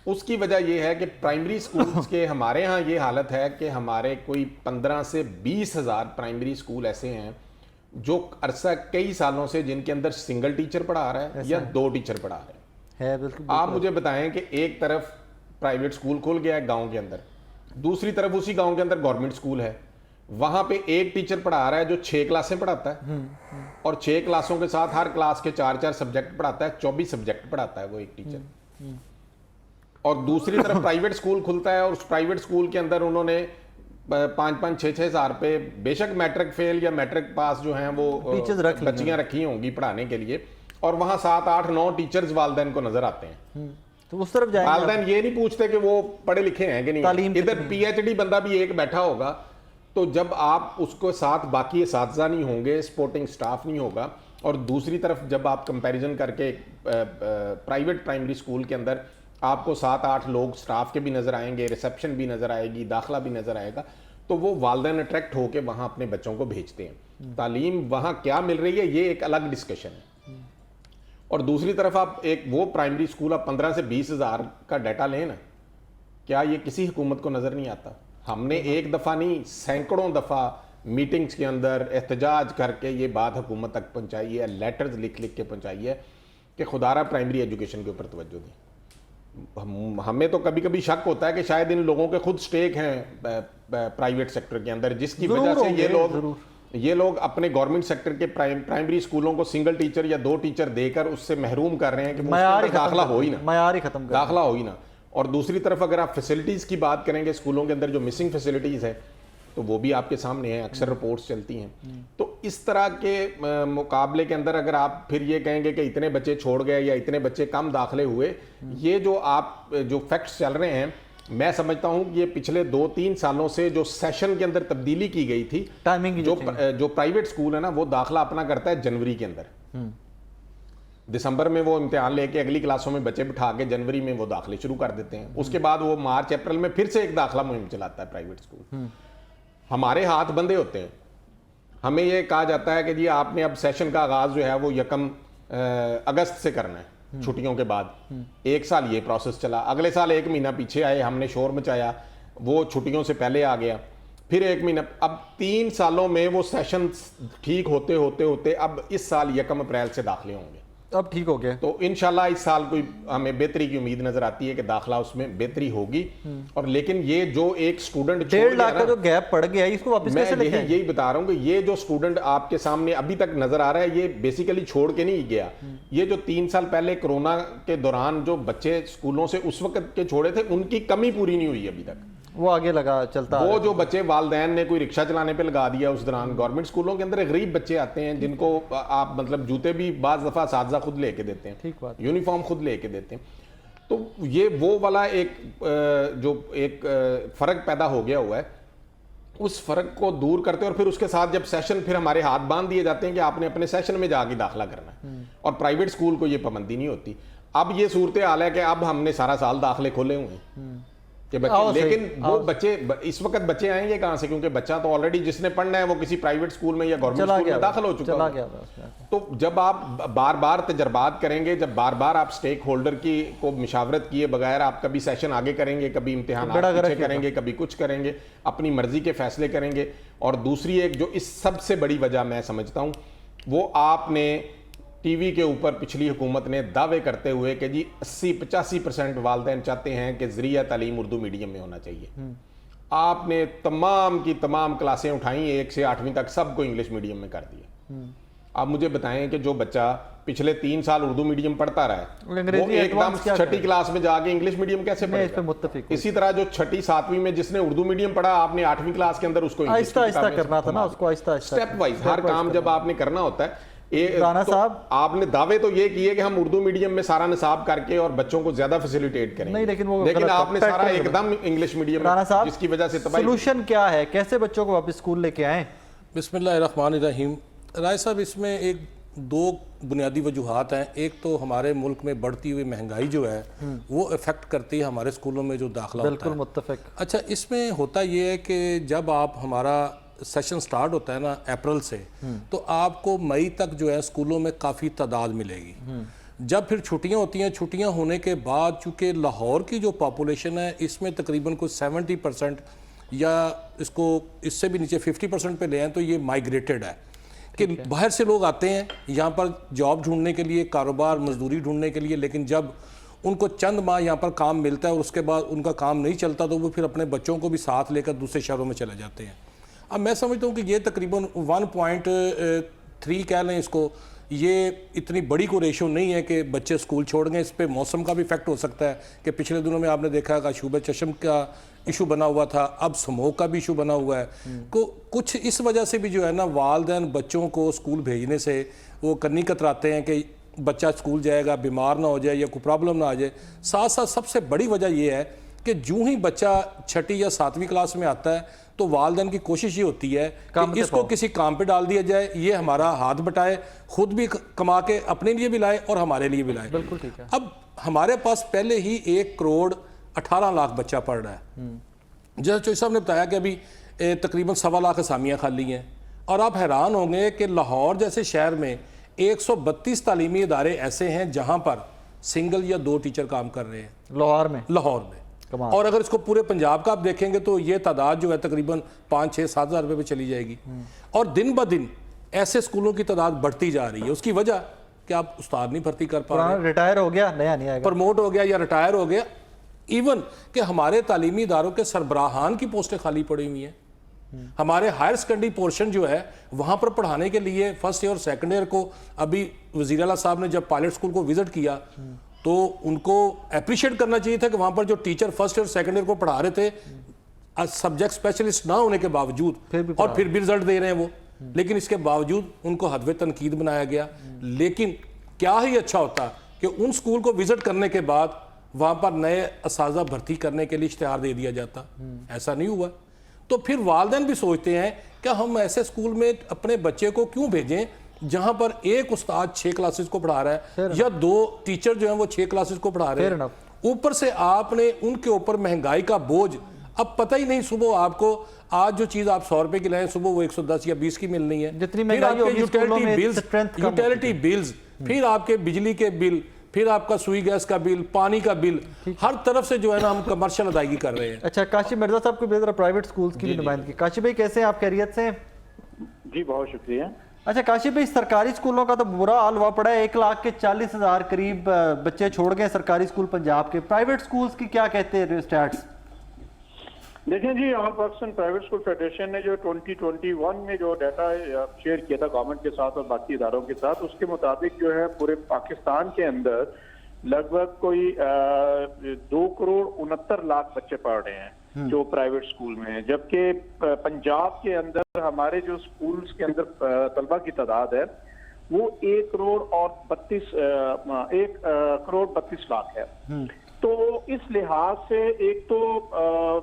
उसकी वजह यह है कि प्राइमरी स्कूल्स के हमारे यहाँ ये हालत है कि हमारे कोई 15 से 20 हज़ार प्राइमरी स्कूल ऐसे हैं जो अरसा कई सालों से जिनके अंदर सिंगल टीचर पढ़ा रहा है या 2 टीचर पढ़ा रहे हैं। बिल्कुल। आप मुझे बताएं कि एक तरफ प्राइवेट स्कूल खुल गया है गांव के अंदर, दूसरी तरफ उसी गांव के अंदर गवर्नमेंट स्कूल है, वहां पे एक टीचर पढ़ा रहा है जो 6 क्लासें पढ़ाता है, और 6 क्लासों के साथ हर क्लास के 4-4 सब्जेक्ट पढ़ाता है, 24 सब्जेक्ट पढ़ाता है वो एक टीचर। और दूसरी तरफ प्राइवेट स्कूल खुलता है और उस प्राइवेट स्कूल के अंदर उन्होंने 5-5, 6-6 हज़ार पे बेशक मैट्रिक फेल या मैट्रिक पास जो हैं वो बच्चियां रखी होंगी पढ़ाने के लिए, और वहां 7, 8, 9 टीचर्स वालदैन को नजर आते हैं। तो उस तरफ जाएंगे। वालदैन ये नहीं पूछते कि वो पढ़े लिखे हैं कि नहीं। इधर PhD बंदा भी एक बैठा होगा, तो जब आप उसको साथ बाकी असातिज़ा नहीं होंगे, सपोर्टिंग स्टाफ नहीं होगा, और दूसरी तरफ जब आप कंपैरिजन करके प्राइवेट प्राइमरी स्कूल के अंदर आपको 7-8 लोग स्टाफ के भी नजर आएंगे, रिसेप्शन भी नजर आएगी, दाखिला भी नजर आएगा, तो वो वालदैन अट्रैक्ट होके वहां अपने बच्चों को भेजते हैं। तालीम वहां क्या मिल रही है ये एक अलग डिस्कशन है। और दूसरी तरफ आप एक वो प्राइमरी स्कूल आप 15 से 20 हज़ार का डाटा लें ना, क्या ये किसी हुकूमत को नज़र नहीं आता? हमने एक दफ़ा नहीं सैकड़ों दफ़ा मीटिंग्स के अंदर एहतजाज करके ये बात हुकूमत तक पहुंचाई है, लेटर्स लिख लिख के पहुंचाई है कि खुदारा प्राइमरी एजुकेशन के ऊपर तवज्जो दें। हमें तो कभी कभी शक होता है कि शायद इन लोगों के खुद स्टेक हैं प्राइवेट सेक्टर के अंदर, जिसकी वजह से ये लोग अपने गवर्नमेंट सेक्टर के प्राइमरी स्कूलों को सिंगल टीचर या 2 टीचर देकर उससे महरूम कर रहे हैं कि दाखिला हो ही ना, दाखिला हो ही ना। और दूसरी तरफ अगर आप फैसिलिटीज़ की बात करेंगे, स्कूलों के अंदर जो मिसिंग फैसिलिटीज़ है तो वो भी आपके सामने है, अक्सर रिपोर्ट्स चलती हैं। तो इस तरह के मुकाबले के अंदर अगर आप फिर ये कहेंगे कि इतने बच्चे छोड़ गए या इतने बच्चे कम दाखिले हुए, ये जो फैक्ट्स चल रहे हैं, मैं समझता हूं कि ये पिछले 2-3 सालों से जो सेशन के अंदर तब्दीली की गई थी, टाइमिंग जो प्राइवेट स्कूल है ना वो दाखिला अपना करता है जनवरी के अंदर। दिसंबर में वो इम्तिहान लेके अगली क्लासों में बच्चे बिठा के जनवरी में वो दाखिले शुरू कर देते हैं। उसके बाद वो मार्च अप्रैल में फिर से एक दाखिला मुहिम चलाता है प्राइवेट स्कूल। हमारे हाथ बंधे होते हैं, हमें ये कहा जाता है कि जी आपने अब सेशन का आगाज जो है वो 1 अगस्त से करना है, छुट्टियों के बाद। 1 साल ये प्रोसेस चला, अगले साल 1 महीना पीछे आए, हमने शोर मचाया, वो छुट्टियों से पहले आ गया। फिर 1 महीना, अब 3 सालों में वो सेशन ठीक होते होते होते अब इस साल 1 अप्रैल से दाखिले होंगे। अब ठीक हो गया, तो इंशाल्लाह इस साल कोई हमें बेहतरी की उम्मीद नजर आती है कि दाखिला उसमें बेहतरी होगी। और लेकिन ये जो एक स्टूडेंट 1.5 लाख का जो गैप पड़ गया है, इसको वापस कैसे लेके आएंगे? यही बता रहा हूँ कि ये जो स्टूडेंट आपके सामने अभी तक नजर आ रहा है, ये बेसिकली छोड़ के नहीं गया। ये जो 3 साल पहले कोरोना के दौरान जो बच्चे स्कूलों से उस वक्त के छोड़े थे, उनकी कमी पूरी नहीं हुई अभी तक। वो आगे लगा चलता, वो जो बच्चे वालदैन ने कोई रिक्शा चलाने पे लगा दिया उस दौरान, गवर्नमेंट स्कूलों के अंदर गरीब बच्चे आते हैं जिनको आप मतलब जूते भी बाज दफा साजा खुद लेके देते हैं, ठीक बात, यूनिफॉर्म खुद लेके देते हैं। तो ये वो वाला एक जो एक फर्क पैदा हो गया हुआ है, उस फर्क को दूर करते और फिर उसके साथ जब सेशन फिर हमारे हाथ बांध दिए जाते हैं कि आपने अपने सेशन में जाके दाखिला करना है, और प्राइवेट स्कूल को ये पाबंदी नहीं होती। अब ये सूरत हाल है कि अब हमने सारा साल दाखिले खोले हुए हैं कि बच्चे, लेकिन वो बच्चे इस वक्त बच्चे आएंगे कहां से, क्योंकि बच्चा तो ऑलरेडी जिसने पढ़ना है वो किसी प्राइवेट स्कूल में या गवर्नमेंट स्कूल में दाखिल हो चुका है। तो जब आप बार बार तजर्बात करेंगे, जब बार बार आप स्टेक होल्डर की को मशावरत किए बगैर आप कभी सेशन आगे करेंगे, कभी इम्तिहान पीछे करेंगे, कभी कुछ करेंगे, अपनी मर्जी के फैसले करेंगे। और दूसरी एक जो इस सबसे बड़ी वजह मैं समझता हूं, वो आपने टीवी के ऊपर पिछली हुकूमत ने दावे करते हुए कि जी 80-85% वालिदैन चाहते हैं कि ज़रिया तालीम उर्दू मीडियम में होना चाहिए। आपने तमाम की तमाम क्लासें उठाई 1 से 8वीं तक, सबको इंग्लिश मीडियम में कर दिया। आप मुझे बताएं कि जो बच्चा पिछले 3 साल उर्दू मीडियम पढ़ता रहा है, वो एकदम 6ठी क्लास में जाके इंग्लिश मीडियम कैसे पढ़ेगा? इसी तरह जो 6ठी 7वीं में जिसने उर्दू मीडियम पढ़ा, आपने 8वीं क्लास के अंदर उसको आहिस्ता करना था ना, उसको आहिस्ता स्टेप वाइज हर काम जब आपने करना होता है। राना तो साहब, आपने दावे तो ये किए कि हम उर्दू मीडियम में सारा निसाब करके और बच्चों को ज्यादा फैसिलिटेट करेंगे, नहीं, लेकिन आपने सारा एकदम इंग्लिश मीडियम राना साहब, जिसकी वजह से तबाही। सॉल्यूशन क्या है, कैसे बच्चों को वापस स्कूल लेके आएं? बिस्मिल्लाहिर्रहमानिर्रहीम। राय साहब, इसमें एक 2 बुनियादी वजूहात हैं। एक तो हमारे मुल्क में बढ़ती हुई महंगाई जो है वो इफेक्ट करती है हमारे स्कूलों में जो दाखिला होता है। बिल्कुल मुत्तफिक। अच्छा, इसमें होता ये है कि जब आप हमारा सेशन स्टार्ट होता है ना अप्रैल से, तो आपको मई तक जो है स्कूलों में काफ़ी तादाद मिलेगी। जब फिर छुट्टियां होती हैं, छुट्टियां होने के बाद चूँकि लाहौर की जो पॉपुलेशन है इसमें तकरीबन कुछ 70% या इसको इससे भी नीचे 50% पे ले आए, तो ये माइग्रेटेड है कि बाहर से लोग आते हैं यहाँ पर जॉब ढूंढने के लिए, कारोबार मजदूरी ढूंढने के लिए, लेकिन जब उनको चंद माह यहाँ पर काम मिलता है और उसके बाद उनका काम नहीं चलता, तो वो फिर अपने बच्चों को भी साथ लेकर दूसरे शहरों में चले जाते हैं। अब मैं समझता हूँ कि ये तकरीबन 1.3 कह लें इसको, ये इतनी बड़ी को रेशो नहीं है कि बच्चे स्कूल छोड़ गए। इस पे मौसम का भी इफेक्ट हो सकता है कि पिछले दिनों में आपने देखा कि शूबे चशम का इशू बना हुआ था, अब स्मोक का भी इशू बना हुआ है। तो कुछ इस वजह से भी जो है ना, वालिदैन बच्चों को स्कूल भेजने से वो कन्नी कतराते हैं कि बच्चा स्कूल जाएगा, बीमार ना हो जाए या कोई प्रॉब्लम ना आ जाए। साथ साथ सबसे बड़ी वजह ये है कि जूँ ही बच्चा 6ठी या 7वीं क्लास में आता है, तो वालिदैन की कोशिश ये होती है कि इसको किसी काम पे डाल दिया जाए, ये हमारा हाथ बटाए, खुद भी कमा के अपने लिए भी लाए और हमारे लिए भी लाए। बिल्कुल ठीक है। अब हमारे पास पहले ही 1,18,00,000 बच्चा पढ़ रहा है। जैसे चौधरी साहब ने बताया कि अभी तकरीबन 1.25 लाख असामियाँ खाली हैं, और आप हैरान होंगे कि लाहौर जैसे शहर में 132 तालीमी इदारे ऐसे हैं जहाँ पर सिंगल या 2 टीचर काम कर रहे हैं लाहौर में। और अगर इसको पूरे पंजाब का आप देखेंगे तो ये तादाद जो है तकरीबन 5-6-7 हज़ार रुपये पे चली जाएगी। और दिन ब दिन ऐसे स्कूलों की तादाद बढ़ती जा रही है। उसकी वजह कि आप उस्ताद नहीं भर्ती कर पा रहे, रिटायर हो गया, नया नहीं आएगा, प्रमोट हो गया या रिटायर हो गया। इवन कि हमारे तालीमी इदारों के सरबराहान की पोस्टें खाली पड़ी हुई हैं। हमारे हायर सेकेंडरी पोर्शन जो है वहाँ पर पढ़ाने के लिए फर्स्ट ईयर और सेकेंड ईयर को, अभी वज़ीर आला साहब ने जब पायलट स्कूल को विजिट किया तो उनको अप्रिशिएट करना चाहिए था कि वहाँ पर जो teacher first year second year को पढ़ा रहे थे सब्जेक्ट स्पेशलिस्ट ना होने के बावजूद, और फिर भी रिजल्ट दे रहे हैं वो, लेकिन इसके बावजूद उनको हदवे तनकीद बनाया गया। लेकिन क्या ही अच्छा होता कि उन स्कूल को विजिट करने के बाद वहाँ पर नए असाजा भर्ती करने के लिए इश्तिहार दे दिया जाता। ऐसा नहीं हुआ। तो फिर वालिदैन भी सोचते हैं कि हम ऐसे स्कूल में अपने बच्चे को क्यों भेजें जहां पर एक उस्ताद 6 क्लासेस को पढ़ा रहा है या 2 टीचर जो हैं वो 6 क्लासेस को पढ़ा रहे हैं। ऊपर से आपने उनके ऊपर महंगाई का बोझ, अब पता ही नहीं, सुबह आपको आज जो चीज आप 100 रुपए की लाएं, सुबह वो 110 या 20 की मिलनी है। जितनी महंगाई होगी, यूटिलिटी बिल्स, फिर आपके बिजली के बिल, फिर आपका सुई गैस का बिल, पानी का बिल, हर तरफ से जो है ना हम कमर्शियल अदायगी कर रहे हैं। अच्छा, काशिफ मिर्जा साहब को बेहतर प्राइवेट स्कूल्स की भी नुमाइंदगी। काशिफ भाई कैसे हैं आप, खैरियत से? जी बहुत शुक्रिया। अच्छा काशिफ भाई, सरकारी स्कूलों का तो बुरा हाल हुआ पड़ा है, 1,40,000 करीब बच्चे छोड़ गए सरकारी स्कूल पंजाब के। प्राइवेट स्कूल्स की क्या कहते हैं स्टैट्स? देखें जी, all Pakistan private school federation ने जो 2021 में जो डाटा शेयर किया था गवर्नमेंट के साथ और बाकी इदारों के साथ, उसके मुताबिक जो है पूरे पाकिस्तान के अंदर लगभग कोई 2,69,00,000 बच्चे पढ़ रहे हैं जो प्राइवेट स्कूल में है, जबकि पंजाब के अंदर हमारे जो स्कूल्स के अंदर तलबा की तादाद है वो 1,32,00,000 है। तो इस लिहाज से एक तो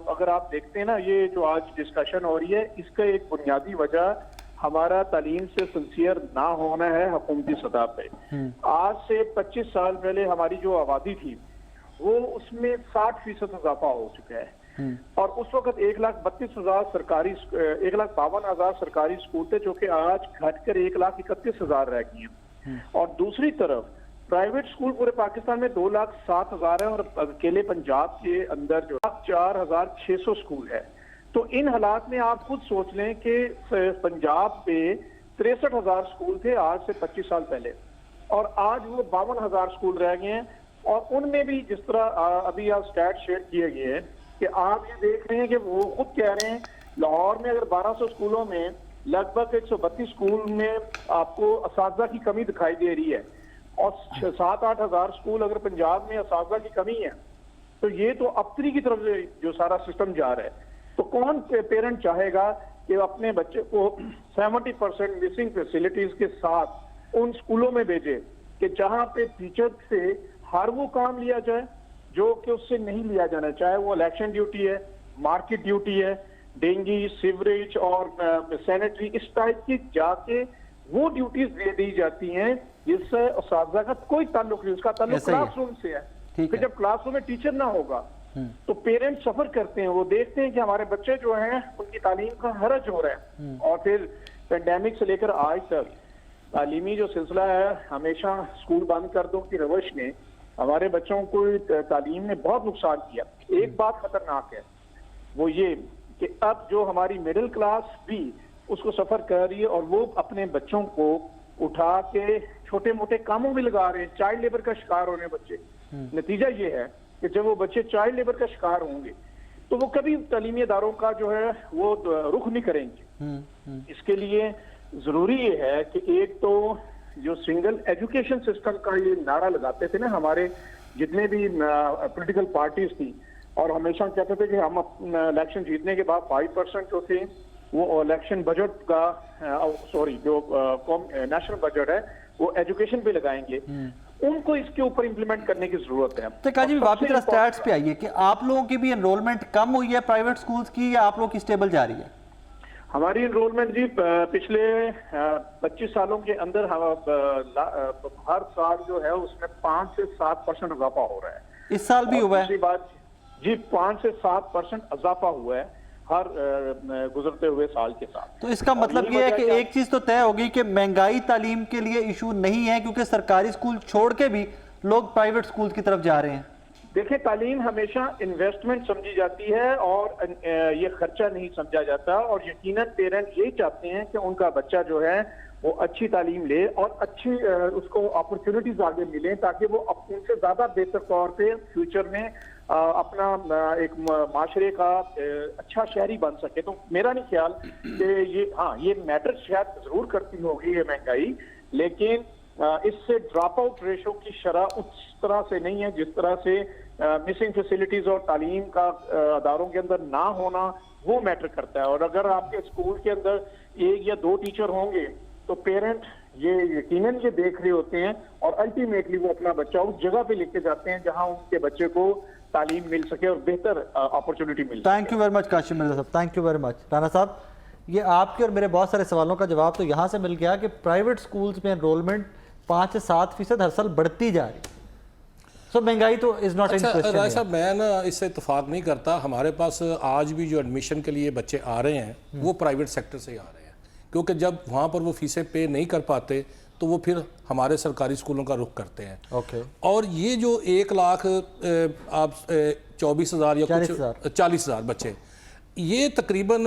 अगर आप देखते हैं ना, ये जो आज डिस्कशन हो रही है, इसका एक बुनियादी वजह हमारा तालीम से सिंसियर ना होना है हुकूमती सतह पे। आज से 25 साल पहले हमारी जो आबादी थी वो उसमें 60% इजाफा हो चुका है, और उस वक्त 1,32,000 सरकारी 1,52,000 सरकारी स्कूल थे जो कि आज घटकर 1,31,000 रह गए हैं। और दूसरी तरफ प्राइवेट स्कूल पूरे पाकिस्तान में 2,07,000 है, और अकेले पंजाब के अंदर जो 4,600 स्कूल है। तो इन हालात में आप खुद सोच लें कि पंजाब में 63,000 स्कूल थे आज से 25 साल पहले, और आज वो 52,000 स्कूल रह गए हैं। और उनमें भी जिस तरह अभी आप स्टैट शेयर किए गए हैं कि आप ये देख रहे हैं कि वो खुद कह रहे हैं लाहौर में अगर 1200 स्कूलों में लगभग 132 स्कूल में आपको असातिज़ा की कमी दिखाई दे रही है, और 7-8 हज़ार स्कूल अगर पंजाब में असातिज़ा की कमी है, तो ये तो अबतरी की तरफ से जो सारा सिस्टम जा रहा है। तो कौन पेरेंट चाहेगा कि अपने बच्चे को 70% मिसिंग फैसिलिटीज के साथ उन स्कूलों में भेजे कि जहां पे टीचर से हर वो काम लिया जाए जो कि उससे नहीं लिया जाना, चाहे वो इलेक्शन ड्यूटी है, मार्केट ड्यूटी है, डेंगी, सीवरेज और सैनिटरी, इस टाइप की जाके वो ड्यूटीज दे दी जाती हैं जिससे असातिज़ा का कोई ताल्लुक नहीं, उसका ताल्लुक क्लासरूम से है। फिर जब क्लासरूम में टीचर ना होगा तो पेरेंट्स सफर करते हैं, वो देखते हैं कि हमारे बच्चे जो हैं उनकी तालीम का हरज हो रहा है। और फिर पेंडेमिक से लेकर आज तक तालीमी जो सिलसिला है, हमेशा स्कूल बंद कर दो की रवश ने हमारे बच्चों को तालीम में बहुत नुकसान किया। एक बात खतरनाक है वो ये कि अब जो हमारी मिडिल क्लास भी उसको सफर कर रही है, और वो अपने बच्चों को उठा के छोटे मोटे कामों में लगा रहे हैं, चाइल्ड लेबर का शिकार हो रहे हैं बच्चे। नतीजा ये है कि जब वो बच्चे चाइल्ड लेबर का शिकार होंगे तो वो कभी तालीमी इदारों का जो है वो रुख नहीं करेंगे। इसके लिए जरूरी ये है कि एक तो जो सिंगल एजुकेशन सिस्टम का ये नारा लगाते थे ना हमारे जितने भी पॉलिटिकल पार्टीज थी, और हमेशा कहते थे कि हम इलेक्शन जीतने के बाद 5% जो थे वो इलेक्शन बजट का जो नेशनल बजट है वो एजुकेशन पे लगाएंगे, उनको इसके ऊपर इंप्लीमेंट करने की जरूरत है। तो काजी वापस स्टैट्स पे आइए कि आप लोगों की भी एनरोलमेंट कम हुई है प्राइवेट स्कूल्स की, या आप लोगों की स्टेबल जा रही है? हमारी एनरोलमेंट जी पिछले 25 सालों के अंदर हर साल जो है उसमें 5 से 7% इजाफा हो रहा है। इस साल भी हुआ है? दूसरी बात जी 5 से 7% इजाफा हुआ है हर गुजरते हुए साल के साथ। तो इसका मतलब ये है कि एक चीज तो तय होगी कि महंगाई तालीम के लिए इशू नहीं है, क्योंकि सरकारी स्कूल छोड़ के भी लोग प्राइवेट स्कूल की तरफ जा रहे हैं। देखिए, तालीम हमेशा इन्वेस्टमेंट समझी जाती है और ये खर्चा नहीं समझा जाता, और यकीनन पेरेंट यही चाहते हैं कि उनका बच्चा जो है वो अच्छी तालीम ले और अच्छी उसको अपॉर्चुनिटीज आगे मिले, ताकि वो उनसे ज्यादा बेहतर तौर पे फ्यूचर में अपना एक माशरे का अच्छा शहरी बन सके। तो मेरा नहीं ख्याल कि ये मैटर शायद जरूर करती होगी ये महंगाई, लेकिन इससे ड्रॉप आउट रेशो की शरह उस तरह से नहीं है जिस तरह से मिसिंग फैसिलिटीज और तालीम का अदारों के अंदर ना होना वो मैटर करता है। और अगर आपके स्कूल के अंदर 1 या 2 टीचर होंगे तो पेरेंट ये यकीनन ये देख रहे होते हैं, और अल्टीमेटली वो अपना बच्चा उस जगह पे लेके जाते हैं जहां उनके बच्चे को तालीम मिल सके और बेहतर अपॉर्चुनिटी मिल सके। Thank you very much Kashif Mirza Sahab, thank you very much. Rana Sahab, ये आपके और मेरे बहुत सारे सवालों का जवाब तो यहाँ से मिल गया कि प्राइवेट स्कूल्स में एनरोलमेंट 5 से 7% हर साल बढ़ती जा रही। सो महंगाई तो इज नॉट इन क्वेश्चन। राय साहब, मैं ना इससे इत्तेफाक नहीं करता। हमारे पास आज भी जो एडमिशन के लिए बच्चे आ रहे हैं वो प्राइवेट सेक्टर से ही आ रहे हैं, क्योंकि जब वहाँ पर वो फीसें पे नहीं कर पाते तो वो फिर हमारे सरकारी स्कूलों का रुख करते हैं। ओके। और ये जो 1 लाख आप 24,000 या कुछ 40,000 बच्चे, ये तकरीबन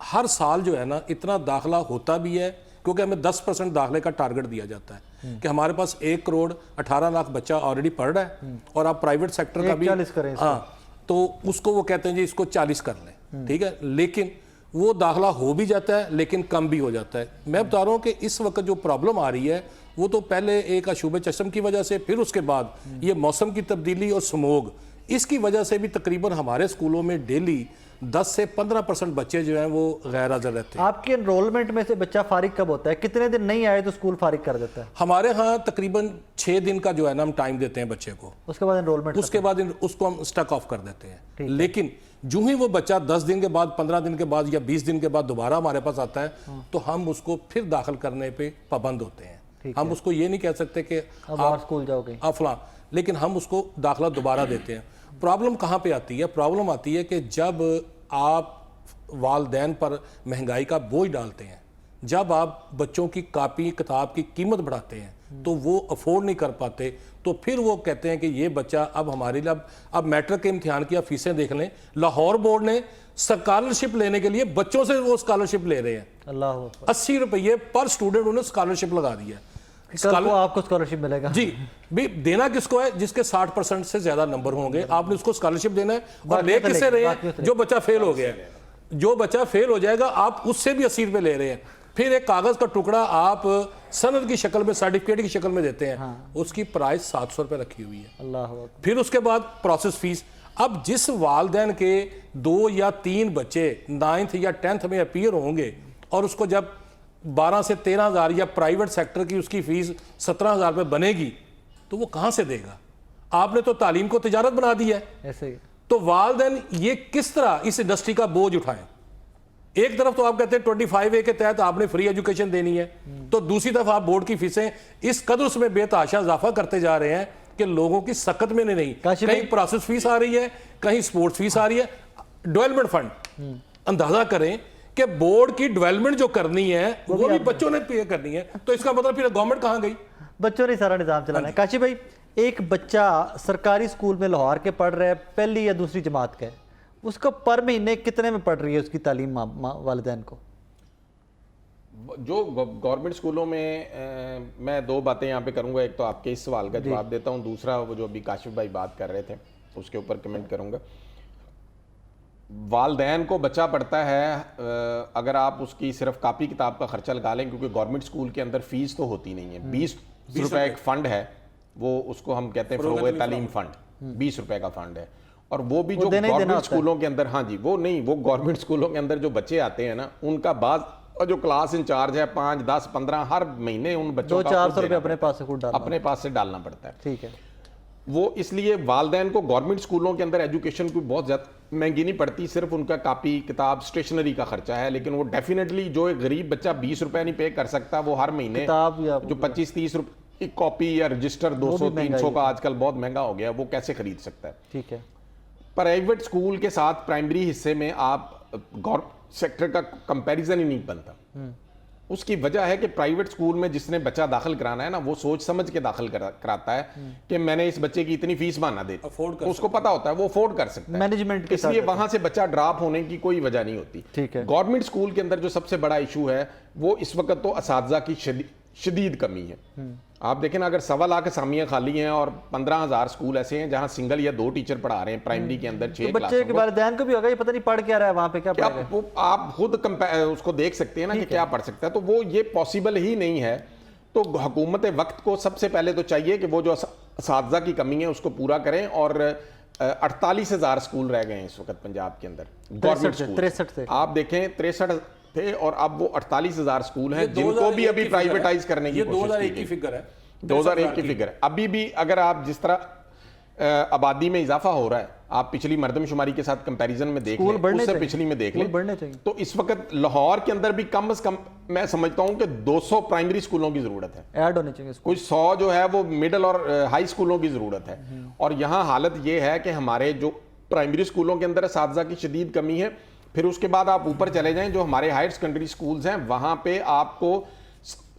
हर साल जो है ना इतना दाखिला होता भी है, क्योंकि हमें 10% दाखिले का टारगेट दिया जाता है कि हमारे पास 1,18,00,000 बच्चा ऑलरेडी पढ़ रहा है और आप प्राइवेट सेक्टर का भी 40 करें इसको। हाँ, तो उसको वो कहते हैं जी इसको 40 कर लें, ठीक है। लेकिन वो दाखिला हो भी जाता है लेकिन कम भी हो जाता है। मैं बता रहा हूँ कि इस वक्त जो प्रॉब्लम आ रही है वो तो पहले एक अशूब चश्म की वजह से, फिर उसके बाद ये मौसम की तब्दीली और स्मोग, इसकी वजह से भी तकरीबन हमारे स्कूलों में डेली 10 से 15% बच्चे जो हैं वो गैर हाजिर रहते हैं। आपके एनरोलमेंट में से बच्चा फारिग कब होता है? कितने दिन नहीं आए तो स्कूल फारिग कर देता है? हमारे यहाँ तकरीबन 6 दिन का जो है ना हम टाइम देते हैं बच्चे को, उसके बाद एनरोलमेंट, उसके बाद उसको हम स्टक ऑफ कर देते हैं। लेकिन जो ही वो बच्चा 10 दिन के बाद, 15 दिन के बाद या 20 दिन के बाद दोबारा हमारे पास आता है तो हम उसको फिर दाखिल करने पे पाबंद होते हैं। हम उसको ये नहीं कह सकते कि आप स्कूल जाओगे आप फलां, लेकिन हम उसको दाखिला दोबारा देते हैं। प्रॉब्लम कहाँ पे आती है? प्रॉब्लम आती है कि जब आप वालदैन पर महंगाई का बोझ डालते हैं, जब आप बच्चों की कापी किताब की कीमत बढ़ाते हैं तो वो अफोर्ड नहीं कर पाते, तो फिर वो कहते हैं कि ये बच्चा अब हमारे लिए, अब मैट्रिक के इम्तिहान की आप फीसें देख लें, लाहौर बोर्ड ने स्कॉलरशिप लेने के लिए बच्चों से वो स्कॉलरशिप ले रहे हैं। अल्लाह 80 रुपये पर स्टूडेंट उन्होंने स्कॉलरशिप लगा दी है। कल को आपको स्कॉलरशिप मिलेगा जी, भी देना किसको है? जिसके 60% से ज्यादा नंबर होंगे, आपने उसको स्कॉलरशिप देना है। और ले किससे रहे हैं? जो बच्चा फेल हो गया है, जो बच्चा फेल हो जाएगा आप उससे भी 80 रुपये ले रहे हैं। फिर एक कागज का टुकड़ा आप सनद की शक्ल में, सर्टिफिकेट की शक्ल में देते हैं। उसकी प्राइस 700 रुपये रखी हुई है। अल्लाह। फिर उसके बाद प्रोसेस फीस। अब जिस वालदैन के 2 या 3 बच्चे 9th या 10th में अपीयर होंगे और उसको जब 12 से 13,000 या प्राइवेट सेक्टर की उसकी फीस 17,000 रुपये बनेगी तो वो कहाँ से देगा? आपने तो तालीम को तिजारत बना दी है। ऐसे ही तो वालदैन ये किस तरह इस इंडस्ट्री का बोझ उठाएं? एक तरफ तो आप कहते हैं 25A के तहत आपने फ्री एजुकेशन देनी है, तो दूसरी तरफ आप बोर्ड की फीसें इस कदर उसमें बेतहाशा इजाफा करते जा रहे हैं कि लोगों की सकत में नहीं, कहीं प्रोसेस फीस आ रही है, कहीं स्पोर्ट्स फीस आ रही है। डेवलपमेंट फंड, अंदाजा करें कि बोर्ड की डेवलपमेंट जो करनी है वो भी बच्चों ने पे करनी है, तो इसका मतलब फिर गवर्नमेंट कहां गई? बच्चों ने सारा निजाम चलाना है। काशी भाई, एक बच्चा सरकारी स्कूल में लाहौर के पढ़ रहा है, पहली या दूसरी जमात का है, उसको पर महीने कितने में पढ़ रही है उसकी तालीम वालिदैन को? जो गवर्नमेंट स्कूलों में मैं 2 बातें यहाँ पे करूँगा। एक तो आपके इस सवाल का जवाब देता हूँ, दूसरा वो जो अभी काशिफ भाई बात कर रहे थे उसके ऊपर कमेंट करूँगा। वालदैन को बच्चा पढ़ता है, अगर आप उसकी सिर्फ कापी किताब का खर्चा लगा लें, क्योंकि गवर्नमेंट स्कूल के अंदर फीस तो होती नहीं है। 20 रुपये एक फंड है, वो उसको हम कहते हैं फरोग़ तालीम फंड, 20 रुपये का फंड है। और वो भी जो गवर्नमेंट स्कूलों के अंदर, हाँ जी, वो नहीं, वो गवर्नमेंट स्कूलों के अंदर जो बच्चे आते हैं ना, उनका बाद और जो क्लास इंचार्ज है 5, 10, 15 हर महीने उन बच्चों का 200-400 रुपये अपने पास से डालना पड़ता है। ठीक है। वो इसलिए वालदैन को गवर्नमेंट स्कूलों के अंदर एजुकेशन कोई बहुत ज़्यादा महंगी नहीं पड़ती, सिर्फ उनका कापी किताब स्टेशनरी का खर्चा है। लेकिन वो डेफिनेटली जो एक गरीब बच्चा 20 रुपये नहीं पे कर सकता, वो हर महीने जो 25-30 रुपये कॉपी या रजिस्टर 200-300 का आजकल बहुत महंगा हो गया, वो कैसे खरीद सकता है? ठीक है। प्राइवेट स्कूल के साथ प्राइमरी हिस्से में आप गवर्नमेंट सेक्टर का कंपैरिजन ही नहीं बनता। उसकी वजह है कि प्राइवेट स्कूल में जिसने बच्चा दाखिल कराना है ना, वो सोच समझ के दाखिल कराता है कि मैंने इस बच्चे की इतनी फीस माना दे, उसको पता होता है वो अफोर्ड कर सकता है मैनेजमेंट, इसलिए वहां से बच्चा ड्रॉप होने की कोई वजह नहीं होती। ठीक है। गवर्नमेंट स्कूल के अंदर जो सबसे बड़ा इशू है वो इस वक्त तो असातिज़ा की शदीद कमी है। आप देखें ना, अगर 1.25 लाख असामियां खाली हैं और 15,000 स्कूल ऐसे हैं जहां सिंगल या 2 टीचर पढ़ा रहे हैं प्राइमरी के अंदर 6 बच्चे के वालिदैन को भी होगा ये पता नहीं पढ़ क्या रहा है वहां पे, क्या पढ़ आप खुद उसको देख सकते हैं ना कि क्या पढ़ सकता है, तो वो ये पॉसिबल ही नहीं है। तो हुकूमत वक्त को सबसे पहले तो चाहिए कि वो जो असातिज़ा की कमी है उसको पूरा करें। और 48,000 स्कूल रह गए हैं इस वक्त पंजाब के अंदर गवर्नमेंट स्कूल। 63 से आप देखें 63 थे और अब वो 48,000 स्कूल हैं जिनको भी अभी प्राइवेटाइज करने की कोशिश की 2001 की फिगर है, 2001 की फिगर है। अभी भी अगर आप जिस तरह आबादी में इजाफा हो रहा है, आप पिछली मरदमशुमारी के साथ कंपैरिजन में देख लें, उससे पिछली में देख लें, तो इस वक्त लाहौर के अंदर भी कम से कम मैं समझता हूं कि 200 प्राइमरी स्कूलों की जरूरत है, ऐड होने चाहिए। कोई 100 जो है वो मिडिल और हाई स्कूलों की जरूरत है। और यहाँ हालत ये है कि हमारे जो प्राइमरी स्कूलों के अंदर असातिज़ा की शदीद कमी है। फिर उसके बाद आप ऊपर चले जाएं, जो हमारे हायर सेकेंडरी स्कूल्स हैं वहां पे आपको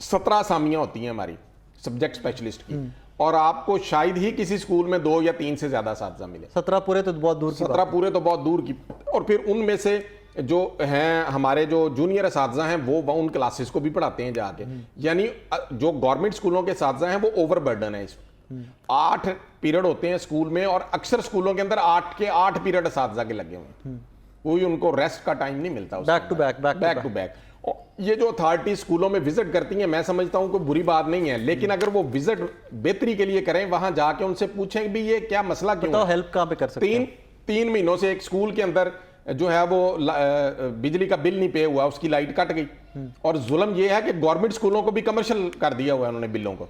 17 असामियाँ होती हैं हमारी सब्जेक्ट स्पेशलिस्ट की, और आपको शायद ही किसी स्कूल में 2 या 3 से ज़्यादा असातिज़ा मिले। 17 पूरे तो बहुत दूर की 17 पूरे तो बहुत दूर की। और फिर उनमें से जो हैं हमारे जो जूनियर असातिज़ा हैं वो उन क्लासेस को भी पढ़ाते हैं जाके, यानी जो गवर्नमेंट स्कूलों के असातिज़ा हैं वो ओवरबर्डन है इस 8 पीरियड होते हैं स्कूल में, और अक्सर स्कूलों के अंदर 8 के 8 पीरियड असातिज़ा के लगे हुए हैं, कोई उनको रेस्ट का टाइम नहीं मिलता। Back to back. ये जो अथॉरिटी स्कूलों में विजिट करती हैं, मैं समझता हूं कोई बुरी बात नहीं है, लेकिन अगर वो विजिट बेहतरी के लिए करें, वहां जाके उनसे पूछें कि ये क्या मसला क्यों है। हेल्प कहां पे कर सकते हैं? 3 महीनों से एक स्कूल के अंदर जो है वो बिजली का बिल नहीं पे हुआ, उसकी लाइट कट गई, और जुल्म ये है कि गवर्नमेंट स्कूलों को भी कमर्शियल कर दिया हुआ है उन्होंने बिलों को।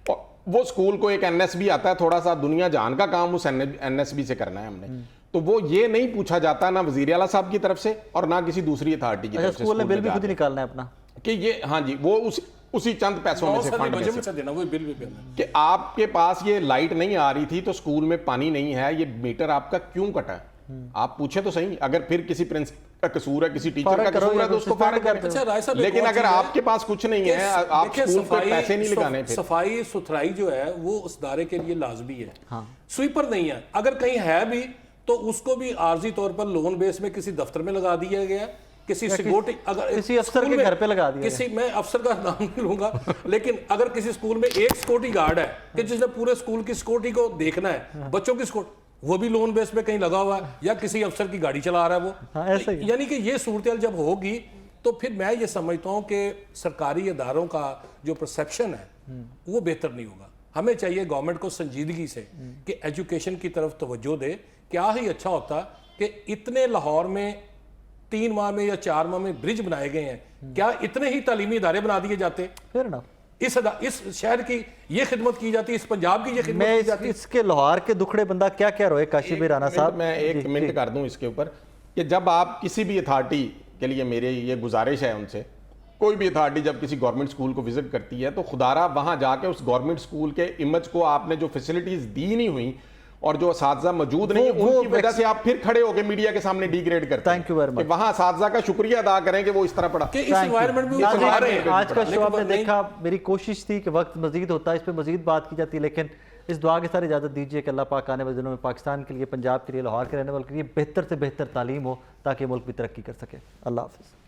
और वो स्कूल को एक एनएसबी आता है, थोड़ा सा दुनिया जहान का काम उस एनएसबी से करना है हमने, तो वो ये नहीं पूछा जाता ना वजीर आला साहब की तरफ से और ना किसी दूसरी अथॉरिटी की तरफ से। स्कूल ने बिल भी खुद ही निकालना है अपना कि ये, हाँ जी, वो उसी चंद पैसों में से फंड में से देना, वो बिल भी कि आपके पास ये लाइट नहीं आ रही थी तो स्कूल में पानी नहीं है, ये मीटर आपका क्यों कटा है, आप पूछे तो सही। अगर फिर किसी प्रिंसिपल का कसूर है, किसी टीचर का कसूर है तो उसको फारग करें, लेकिन अगर आपके पास कुछ नहीं है, आप स्कूल को पैसे नहीं लगाने। सफाई सुथराई जो है वो उस दायरे के लिए लाजमी है। स्वीपर नहीं है, अगर कहीं है भी तो उसको भी आर्जी तौर पर लोन बेस में किसी दफ्तर में लगा दिया गया, किसी सिक्योरिटी, अगर किसी अफसर के घर पे लगा दिया, किसी, मैं अफसर का नाम नहीं लूंगा, लेकिन अगर किसी स्कूल में एक सिक्योरिटी गार्ड है कि जिसने पूरे स्कूल की सिक्योरिटी को देखना है, बच्चों की सिक्योरिटी, वो भी लोन बेस पे कहीं लगा हुआ है, या किसी अफसर की गाड़ी चला रहा है वो, ऐसा ही। यानी कि ये सूरत जब होगी तो फिर मैं ये समझता हूँ कि सरकारी इदारों का जो परसेप्शन है वो बेहतर नहीं होगा। हमें चाहिए गवर्नमेंट को संजीदगी से कि एजुकेशन की तरफ तवज्जो दे। क्या ही अच्छा होता कि इतने लाहौर में 3 माह में या 4 माह में ब्रिज बनाए गए हैं, क्या इतने ही तालीमी इदारे बना दिए जाते? फिर ना इस शहर की ये खिदमत की जाती, इस पंजाब की ये खिदमत की जाती। इसके लाहौर के दुखड़े बंदा क्या क्या रोए काशी भी राना साहब। मैं एक मिनट कर दूं इसके ऊपर कि जब आप किसी भी अथॉरिटी के लिए, मेरे ये गुजारिश है उनसे, कोई भी अथॉरिटी जब किसी गवर्नमेंट स्कूल को विजिट करती है तो खुदारा वहां जाके उस गवर्नमेंट स्कूल के इमेज को आपने जो फैसिलिटीज दी नहीं हुई और जो असातिज़ा मौजूद नहीं है उनकी वजह से आप फिर खड़े होकर मीडिया के सामने डिग्रेड करते हैं। Thank you very much. वहां असातिज़ा का शुक्रिया अदा करें कि वो इस तरह पढ़ा कि इस एनवायरनमेंट में आज का शो आपने देखा, मेरी कोशिश थी कि वक्त मजीद होता, इस पर मजीद बात की जाती, लेकिन इस दुआ के साथ इजाज़त दीजिए कि अल्लाह पाक आने वाले दिनों में पाकिस्तान के लिए, पंजाब के लिए, लाहौर के रहने वालों के लिए बेहतर से बेहतर तालीम हो ताकि मुल्क भी तरक्की कर सके। अल्लाह हाफ़िज़।